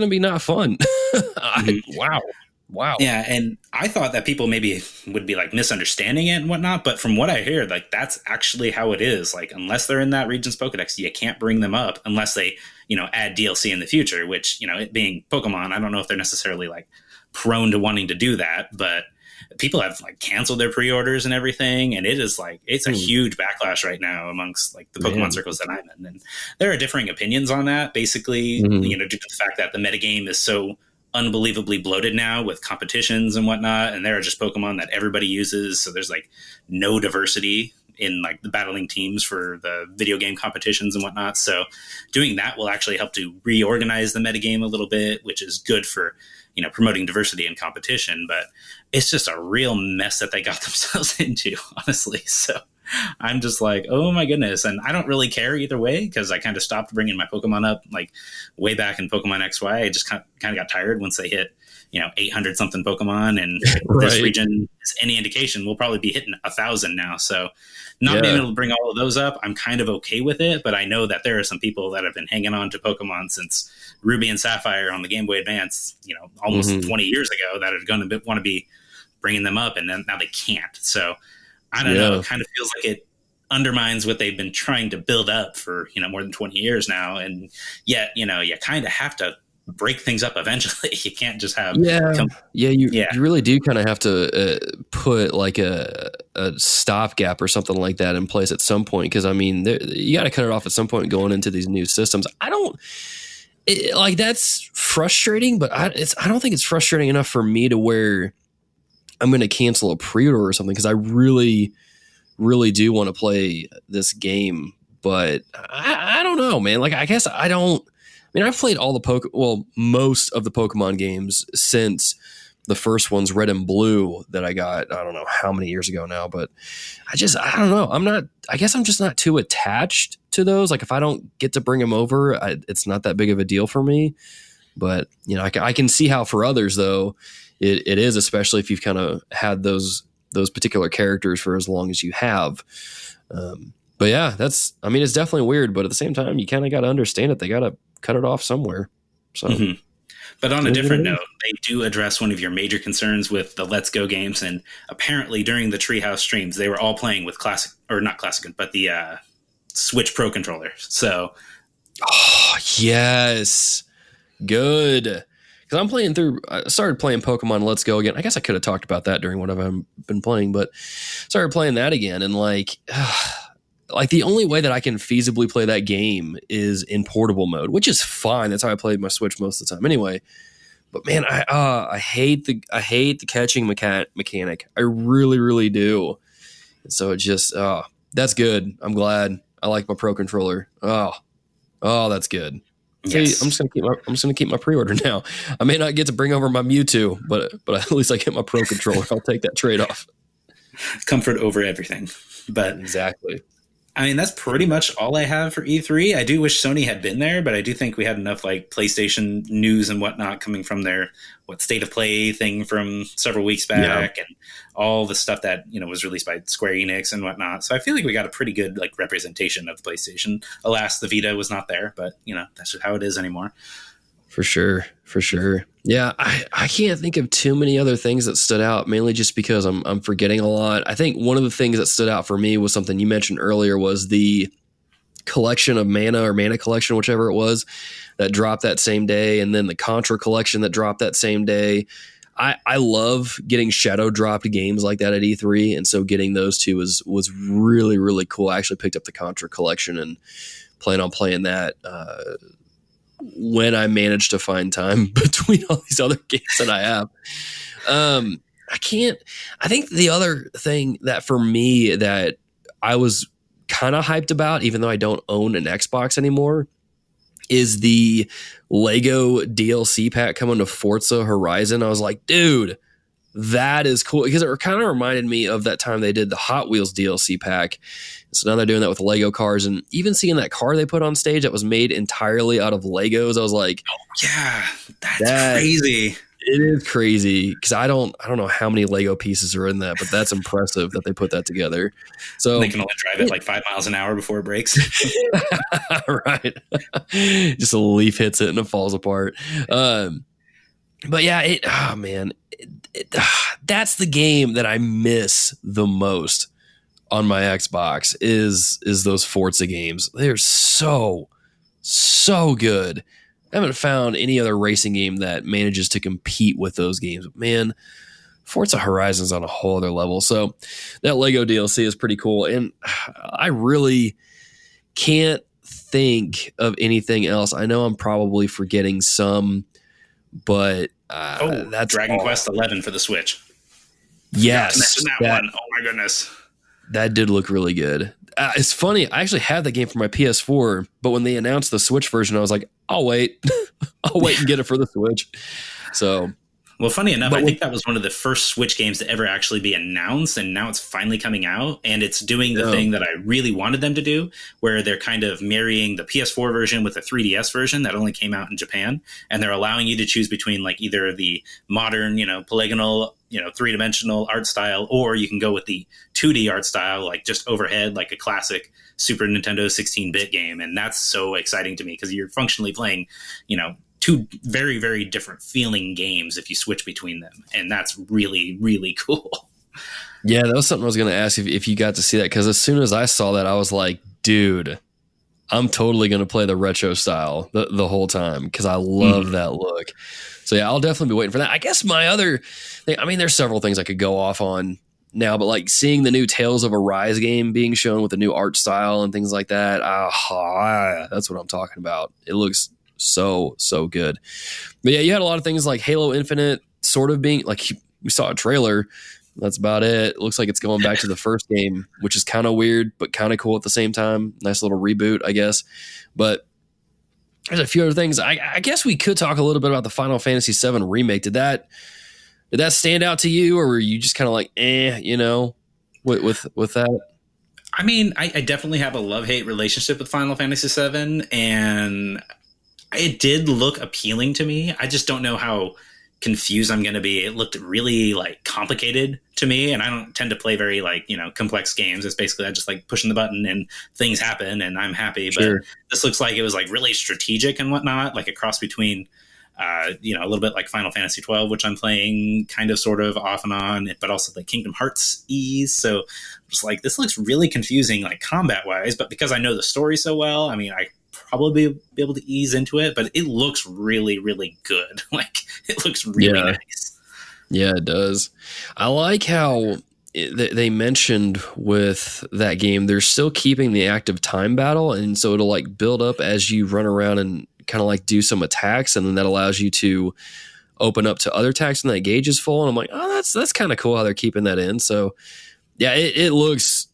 be not fun. Wow. Wow. Yeah, and I thought that people maybe would be like misunderstanding it and whatnot, but from what I hear, like that's actually how it is. Like unless they're in that region's Pokedex, you can't bring them up unless they, add DLC in the future, which, it being Pokemon, I don't know if they're necessarily like prone to wanting to do that, but people have like canceled their pre-orders and everything, and it is like it's a huge backlash right now amongst like the Pokemon circles that I'm in, and there are differing opinions on that. Basically, due to the fact that the metagame is so unbelievably bloated now with competitions and whatnot, and there are just Pokemon that everybody uses, so there's like no diversity in like the battling teams for the video game competitions and whatnot. So doing that will actually help to reorganize the metagame a little bit, which is good for promoting diversity and competition. But it's just a real mess that they got themselves into, honestly. So I'm just like, oh my goodness. And I don't really care either way, because I kind of stopped bringing my Pokemon up like way back in Pokemon XY. I just kind of got tired once they hit 800 something Pokemon, and this region is any indication, we'll probably be hitting 1,000 now. So not being able to bring all of those up, I'm kind of okay with it. But I know that there are some people that have been hanging on to Pokemon since Ruby and Sapphire on the Game Boy Advance, almost 20 years ago, that are going to want to be bringing them up, and then now they can't. So I don't know. It kind of feels like it undermines what they've been trying to build up for, more than 20 years now. And yet, you kind of have to break things up eventually. You can't just have you really do kind of have to put like a stopgap or something like that in place at some point, because I mean you got to cut it off at some point going into these new systems. That's frustrating, but I don't think it's frustrating enough for me to where I'm going to cancel a pre-order or something, because I really do want to play this game. But I don't know, man. Like, I guess I've played all most of the Pokemon games since the first one's Red and Blue that I got, I don't know how many years ago now, but I don't know. I guess I'm just not too attached to those. Like if I don't get to bring them over, it's not that big of a deal for me. But, I can see how for others though, it is, especially if you've kind of had those particular characters for as long as you have. But yeah, it's definitely weird, but at the same time, you kind of got to understand it. They got to cut it off somewhere. So, But on a different note, they do address one of your major concerns with the Let's Go games. And apparently during the Treehouse streams, they were all playing with the Switch Pro controller. So. Oh, yes. Good. Because I started playing Pokemon Let's Go again. I guess I could have talked about that during what I've been playing, but started playing that again. And like the only way that I can feasibly play that game is in portable mode, which is fine. That's how I played my Switch most of the time anyway. But man, I hate the catching mechanic. I really, really do. And so it just, that's good. I'm glad. I like my Pro controller. Oh, that's good. Yes. See, I'm just gonna keep my pre-order now. I may not get to bring over my Mewtwo, but at least I get my Pro controller. I'll take that trade-off. Comfort over everything. But exactly. That's pretty much all I have for E3. I do wish Sony had been there, but I do think we had enough like PlayStation news and whatnot coming from their state of play thing from several weeks back, and all the stuff that was released by Square Enix and whatnot. So I feel like we got a pretty good like representation of the PlayStation. Alas, the Vita was not there, but that's just how it is anymore. For sure. Yeah, I can't think of too many other things that stood out, mainly just because I'm forgetting a lot. I think one of the things that stood out for me was something you mentioned earlier, was the collection of mana or mana collection, whichever it was, that dropped that same day, and then the Contra collection that dropped that same day. I love getting shadow dropped games like that at E3, and so getting those two was really, really cool. I actually picked up the Contra collection and plan on playing that when I manage to find time between all these other games that I have. I think the other thing that for me that I was kind of hyped about, even though I don't own an Xbox anymore, is the Lego DLC pack coming to Forza Horizon. I was like, dude, that is cool, because it kind of reminded me of that time they did the Hot Wheels DLC pack. So now they're doing that with Lego cars, and even seeing that car they put on stage that was made entirely out of Legos, I was like, oh yeah, that's crazy. It is crazy, because I don't know how many Lego pieces are in that, but that's impressive that they put that together. So they can only drive it like 5 miles an hour before it breaks. Right. Just a leaf hits it and it falls apart. But yeah, that's the game that I miss the most on my Xbox is those Forza games. They're so good. I haven't found any other racing game that manages to compete with those games. Man, Forza Horizon's on a whole other level. So that Lego DLC is pretty cool. And I really can't think of anything else. I know I'm probably forgetting some, but that's Dragon Quest 11 for the Switch. Yes. That one. Oh my goodness. That did look really good. It's funny. I actually had that game for my PS4, but when they announced the Switch version, I was like, I'll wait. I'll wait and get it for the Switch. So, well, funny enough, I think that was one of the first Switch games to ever actually be announced, and now it's finally coming out, and it's doing the thing that I really wanted them to do, where they're kind of marrying the PS4 version with the 3DS version that only came out in Japan, and they're allowing you to choose between like either the modern, polygonal, three-dimensional art style, or you can go with the 2D art style, like just overhead, like a classic Super Nintendo 16-bit game, and that's so exciting to me because you're functionally playing, two very, very different feeling games if you switch between them. And that's really, really cool. Yeah, that was something I was going to ask if you got to see that. Because as soon as I saw that, I was like, dude, I'm totally going to play the retro style the whole time because I love that look. So yeah, I'll definitely be waiting for that. I guess my other thing, I mean, there's several things I could go off on now, but like seeing the new Tales of Arise game being shown with the new art style and things like that, that's what I'm talking about. It looks so good. But yeah, you had a lot of things like Halo Infinite sort of being like, we saw a trailer, that's about it. It looks like it's going back to the first game, which is kind of weird but kind of cool at the same time. Nice little reboot, I guess. But there's a few other things. I guess we could talk a little bit about the Final Fantasy VII remake. Did that stand out to you, or were you just kind of like with that? I mean, I definitely have a love-hate relationship with Final Fantasy VII, and it did look appealing to me. I just don't know how confused I'm going to be. It looked really like complicated to me, and I don't tend to play very complex games. It's basically I just like pushing the button and things happen and I'm happy. Sure. But this looks like it was like really strategic and whatnot, like a cross between a little bit like Final Fantasy 12, which I'm playing kind of sort of off and on, but also like Kingdom Hearts ease. So just like this looks really confusing, like combat wise, but because I know the story so well, I mean, I probably be able to ease into it, but it looks really, really good. Like it looks really nice. Yeah, it does. I like how they mentioned with that game, they're still keeping the active time battle. And so it'll like build up as you run around and kind of like do some attacks. And then that allows you to open up to other attacks when that gauge is full. And I'm like, oh, that's kind of cool how they're keeping that in. So yeah, it looks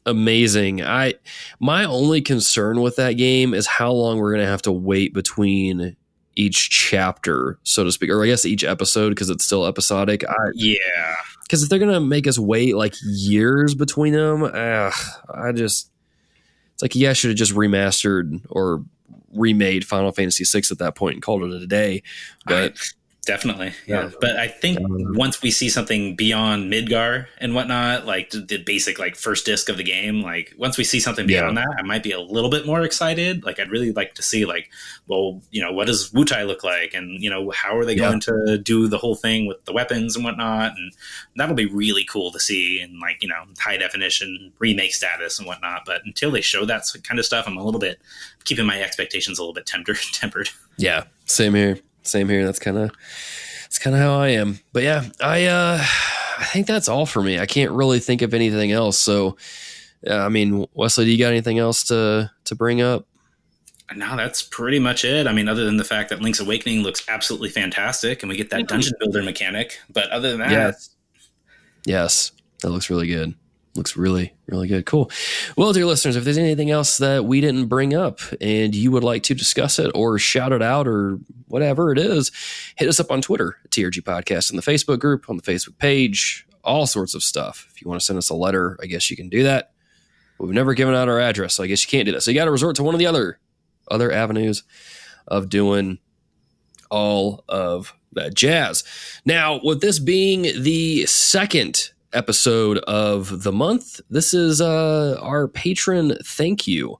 amazing. My only concern with that game is how long we're going to have to wait between each chapter, so to speak, or I guess each episode, because it's still episodic. Yeah. Because if they're going to make us wait like years between them, it's like you guys should have just remastered or remade Final Fantasy VI at that point and called it a day. But definitely. Yeah. But I think once we see something beyond Midgar and whatnot, like the basic like first disc of the game, like once we see something beyond that, I might be a little bit more excited. Like I'd really like to see like, well, what does Wutai look like? And, how are they going to do the whole thing with the weapons and whatnot? And that'll be really cool to see in like, high definition remake status and whatnot. But until they show that kind of stuff, I'm a little bit keeping my expectations a little bit tempered. Yeah. Same here. That's kind of how I am. But yeah, I think that's all for me. I can't really think of anything else. So, I mean, Wesley, do you got anything else to bring up? No, that's pretty much it. I mean, other than the fact that Link's Awakening looks absolutely fantastic and we get that dungeon builder mechanic. But other than that. Yes, that looks really good. Looks really, really good. Cool. Well, dear listeners, if there's anything else that we didn't bring up and you would like to discuss it or shout it out or whatever it is, hit us up on Twitter at TRG Podcast, on the Facebook group, on the Facebook page, all sorts of stuff. If you want to send us a letter, I guess you can do that. We've never given out our address, so I guess you can't do that. So you got to resort to one of the other avenues of doing all of that jazz. Now, with this being the second episode of the month, this is our patron thank you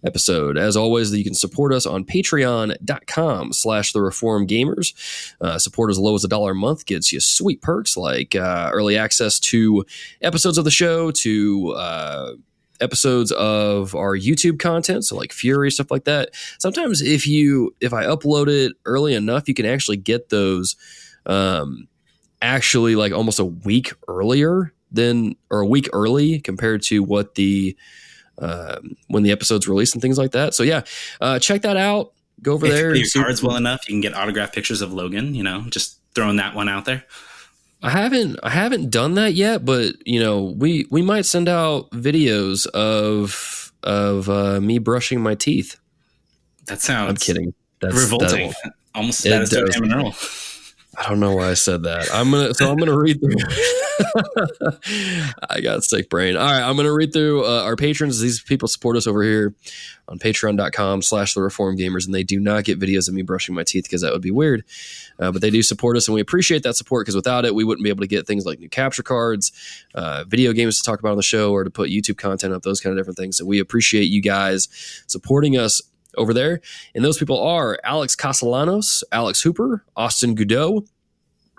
episode. As always, you can support us on patreon.com/thereformedgamers. Support as low as $1 a month gets you sweet perks like early access to episodes of the show, to episodes of our YouTube content, so like Fury, stuff like that. Sometimes if I upload it early enough, you can actually get those actually like almost a week earlier or a week early compared to what the when the episode's released and things like that. So yeah, check that out. Go over there. If your cards well enough, you can get autographed pictures of Logan. Just throwing that one out there. I haven't done that yet, but we might send out videos of me brushing my teeth. That sounds. I'm kidding. That's revolting. Almost status to Earl. I don't know why I said that. I'm gonna read through. I got a sick brain. All right, I'm gonna read through our patrons. These people support us over here on patreon.com/thereformedgamers, and they do not get videos of me brushing my teeth because that would be weird. But they do support us, and we appreciate that support because without it, we wouldn't be able to get things like new capture cards, video games to talk about on the show, or to put YouTube content up, those kind of different things. So we appreciate you guys supporting us over there. And those people are Alex Castellanos, Alex Hooper, Austin Goudot,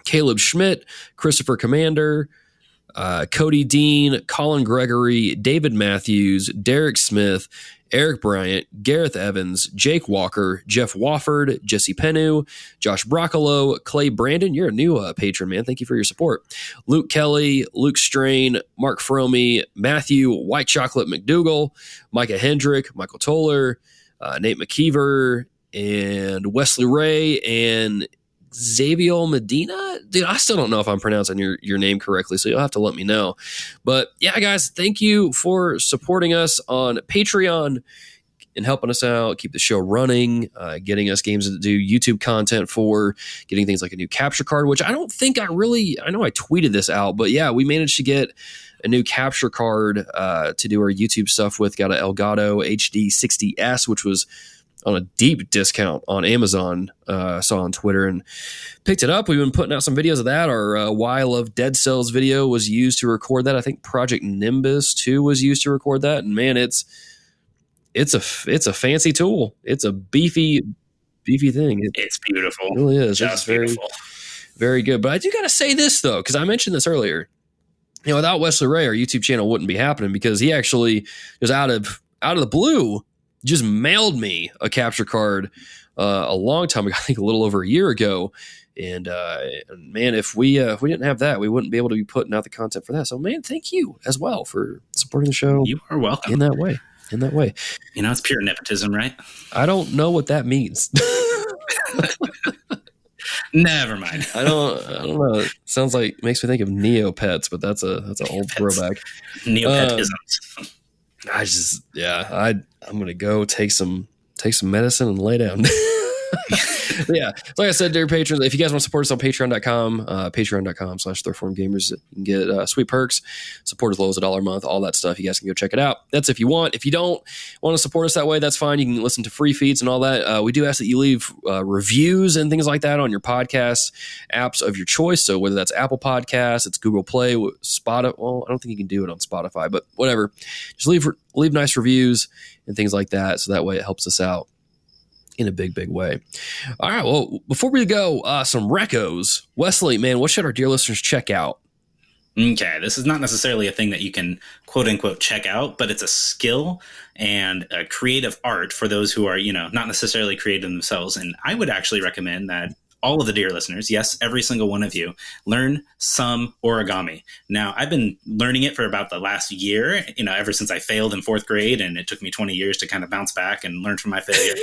Caleb Schmidt, Christopher Commander, Cody Dean, Colin Gregory, David Matthews, Derek Smith, Eric Bryant, Gareth Evans, Jake Walker, Jeff Wofford, Jesse Penu, Josh Broccolo, Clay Brandon. You're a new patron, man. Thank you for your support. Luke Kelly, Luke Strain, Mark Fromey, Matthew White Chocolate McDougall, Micah Hendrick, Michael Toller, Nate McKeever, and Wesley Rea, and Xavier Medina. Dude, I still don't know if I'm pronouncing your name correctly, so you'll have to let me know. But yeah, guys, thank you for supporting us on Patreon and helping us out, keep the show running, getting us games to do YouTube content for, getting things like a new capture card, which I don't think I know I tweeted this out, but yeah, we managed to get a new capture card to do our YouTube stuff with. Got an Elgato HD 60S, which was on a deep discount on Amazon. Saw on Twitter and picked it up. We've been putting out some videos of that. Our Why I Love Dead Cells video was used to record that. I think Project Nimbus 2 was used to record that. And man, it's a fancy tool. It's a beefy thing. It's beautiful. It really is. Just it's very, beautiful. Very good. But I do got to say this though, because I mentioned this earlier. Without Wesley Rea, our YouTube channel wouldn't be happening, because he actually was out of the blue just mailed me a capture card a long time ago. I think a little over a year ago. And man, if we didn't have that, we wouldn't be able to be putting out the content for that. So man, thank you as well for supporting the show. You are welcome. In that way. It's pure nepotism, right? I don't know what that means. Never mind. I don't know. It sounds like, makes me think of Neopets, but that's an old throwback. Neopetisms. I'm gonna go take some medicine and lay down. Yeah, like I said, dear patrons, if you guys want to support us on patreon.com, patreon.com/theformedgamers, you can get sweet perks, support as low as $1 a month, all that stuff. You guys can go check it out. That's if you want. If you don't want to support us that way, that's fine. You can listen to free feeds and all that. We do ask that you leave reviews and things like that on your podcast apps of your choice. So whether that's Apple Podcasts, it's Google Play, Spotify. Well, I don't think you can do it on Spotify, but whatever. Just leave nice reviews and things like that, so that way it helps us out in a big way. All right, well, before we go, some recos. Wesley, man, what should our dear listeners check out? Okay, this is not necessarily a thing that you can quote unquote check out, but it's a skill and a creative art for those who are, not necessarily creative themselves. And I would actually recommend that all of the dear listeners, yes, every single one of you, learn some origami. Now, I've been learning it for about the last year, ever since I failed in 4th grade, and it took me 20 years to kind of bounce back and learn from my failure.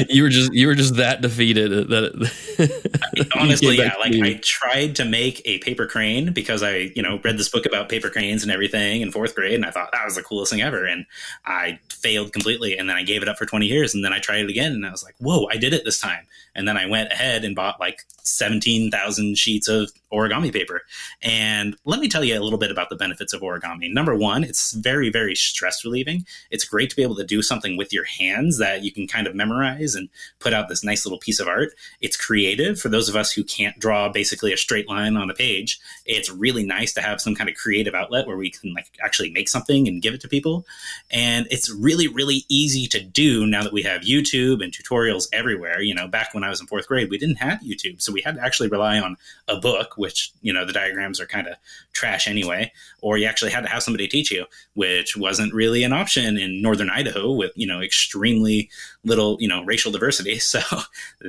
You were just that defeated that honestly, yeah. Like, I tried to make a paper crane because I, read this book about paper cranes and everything in 4th grade, and I thought that was the coolest thing ever. And I failed completely, and then I gave it up for 20 years, and then I tried it again, and I was like, whoa, I did it this time. And then I went ahead ahead and bought like 17,000 sheets of origami paper. And let me tell you a little bit about the benefits of origami. Number one, it's very, very stress relieving. It's great to be able to do something with your hands that you can kind of memorize and put out this nice little piece of art. It's creative for those of us who can't draw basically a straight line on a page. It's really nice to have some kind of creative outlet where we can like actually make something and give it to people. And it's really, really easy to do now that we have YouTube and tutorials everywhere. You know, back when I was in fourth grade, we didn't have YouTube. So we had to actually rely on a book, which, you know, the diagrams are kind of trash anyway, or you actually had to have somebody teach you, which wasn't really an option in northern Idaho with, you know, extremely little, you know, racial diversity. So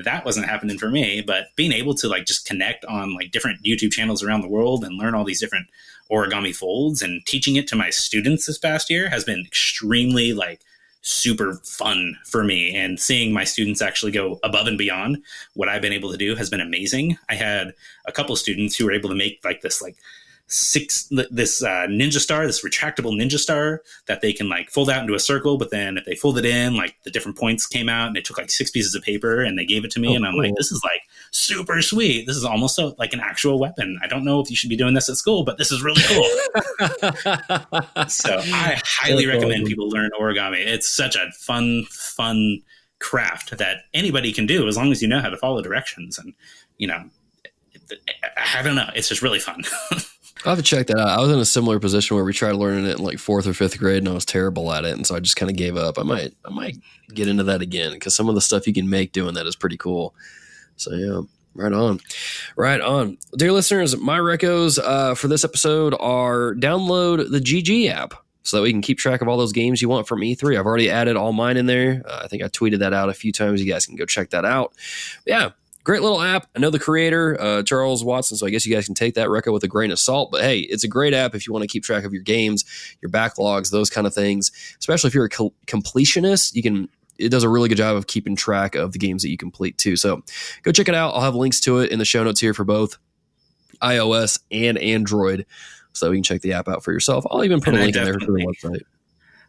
that wasn't happening for me. But being able to like just connect on like different YouTube channels around the world and learn all these different origami folds and teaching it to my students this past year has been extremely like super fun for me. And seeing my students actually go above and beyond what I've been able to do has been amazing. I had a couple of students who were able to make like this ninja star, this retractable ninja star that they can like fold out into a circle, but then if they fold it in, like the different points came out, and they took like 6 pieces of paper and they gave it to me. And I'm like, this is like super sweet. This is almost like an actual weapon. I don't know if you should be doing this at school, but this is really cool. So I highly recommend people learn origami. It's such a fun craft that anybody can do as long as you know how to follow directions. And, you know, I don't know. It's just really fun. I'll have to check that out. I was in a similar position where we tried learning it in like 4th or 5th grade, and I was terrible at it, and so I just kind of gave up. I might get into that again because some of the stuff you can make doing that is pretty cool. So yeah, right on. Dear listeners, my recos for this episode are download the GG app so that we can keep track of all those games you want from E3. I've already added all mine in there. I think I tweeted that out a few times. You guys can go check that out. Yeah. Great little app. I know the creator, Charles Watson, so I guess you guys can take that record with a grain of salt. But hey, it's a great app if you want to keep track of your games, your backlogs, those kind of things. Especially if you're a completionist, it does a really good job of keeping track of the games that you complete too. So go check it out. I'll have links to it in the show notes here for both iOS and Android, so you can check the app out for yourself. I'll even put a link in there for the website.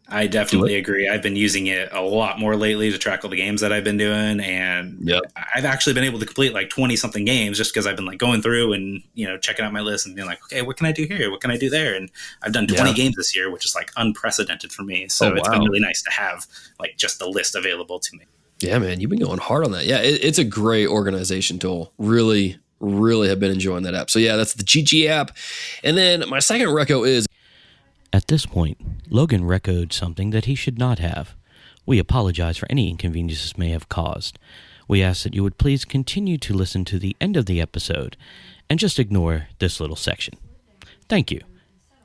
I definitely agree. I've been using it a lot more lately to track all the games that I've been doing. And I've actually been able to complete like 20 something games just because I've been like going through and, you know, checking out my list and being like, okay, what can I do here? What can I do there? And I've done 20 games this year, which is like unprecedented for me. So it's been really nice to have like just the list available to me. Yeah, man, you've been going hard on that. Yeah, it's a great organization tool. Really have been enjoying that app. So yeah, that's the GG app. And then my second reco is, at this point, Logan recoed something that he should not have. We apologize for any inconvenience this may have caused. We ask that you would please continue to listen to the end of the episode and just ignore this little section. Thank you,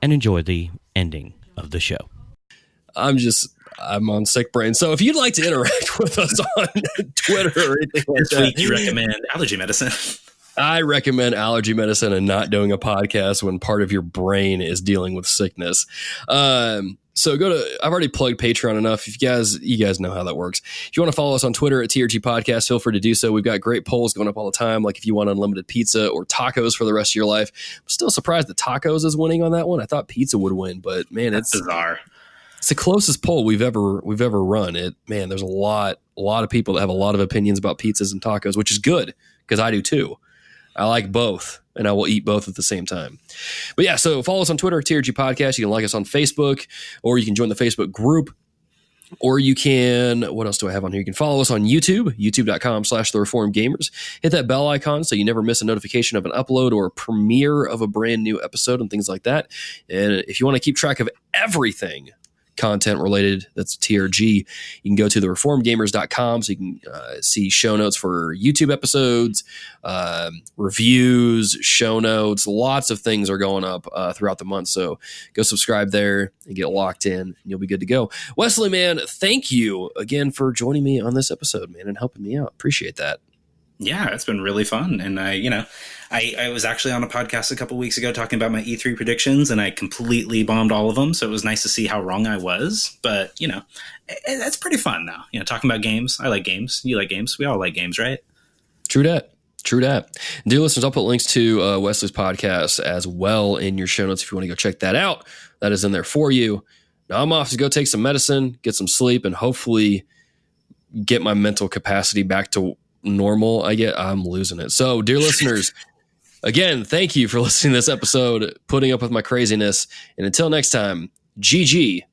and enjoy the ending of the show. I'm on sick brain. So if you'd like to interact with us on Twitter or anything like that. This week you recommend allergy medicine. I recommend allergy medicine and not doing a podcast when part of your brain is dealing with sickness. So I've already plugged Patreon enough. If you guys know how that works. If you want to follow us on Twitter at TRG Podcast, feel free to do so. We've got great polls going up all the time. Like if you want unlimited pizza or tacos for the rest of your life. I'm still surprised that tacos is winning on that one. I thought pizza would win, but man, it's bizarre. It's the closest poll we've ever run. There's a lot of people that have a lot of opinions about pizzas and tacos, which is good because I do too. I like both, and I will eat both at the same time. But yeah, so follow us on Twitter, TRG Podcast. You can like us on Facebook, or you can join the Facebook group, or you can, what else do I have on here? You can follow us on YouTube, youtube.com/TheReformedGamers. Hit that bell icon so you never miss a notification of an upload or a premiere of a brand new episode and things like that. And if you want to keep track of everything content related, that's TRG, you can go to thereformedgamers.com so you can see show notes for YouTube episodes, reviews, show notes. Lots of things are going up throughout the month, so go subscribe there and get locked in and you'll be good to go. Wesley, man, thank you again for joining me on this episode, man, and helping me out. Appreciate that. Yeah, it's been really fun. And I was actually on a podcast a couple weeks ago talking about my E3 predictions, and I completely bombed all of them. So it was nice to see how wrong I was. But, that's pretty fun now. Talking about games. I like games. You like games. We all like games, right? True that. Dear listeners, I'll put links to Wesley's podcast as well in your show notes if you want to go check that out. That is in there for you. Now I'm off to go take some medicine, get some sleep, and hopefully get my mental capacity back to normal, I'm losing it. So, dear listeners, again, thank you for listening to this episode, putting up with my craziness. And until next time, GG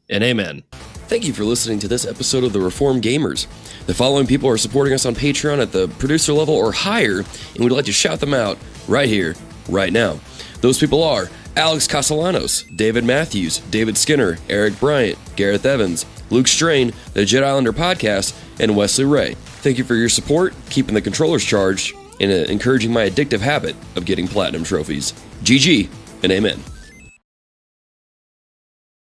and amen. Thank you for listening to this episode of The Reformed Gamers. The following people are supporting us on Patreon at the producer level or higher, and we'd like to shout them out right here, right now. Those people are Alex Castellanos, David Matthews, David Skinner, Eric Bryant, Gareth Evans, Luke Strain, the Jet Islander Podcast, and Wesley Rea. Thank you for your support, keeping the controllers charged, and encouraging my addictive habit of getting platinum trophies. GG and amen.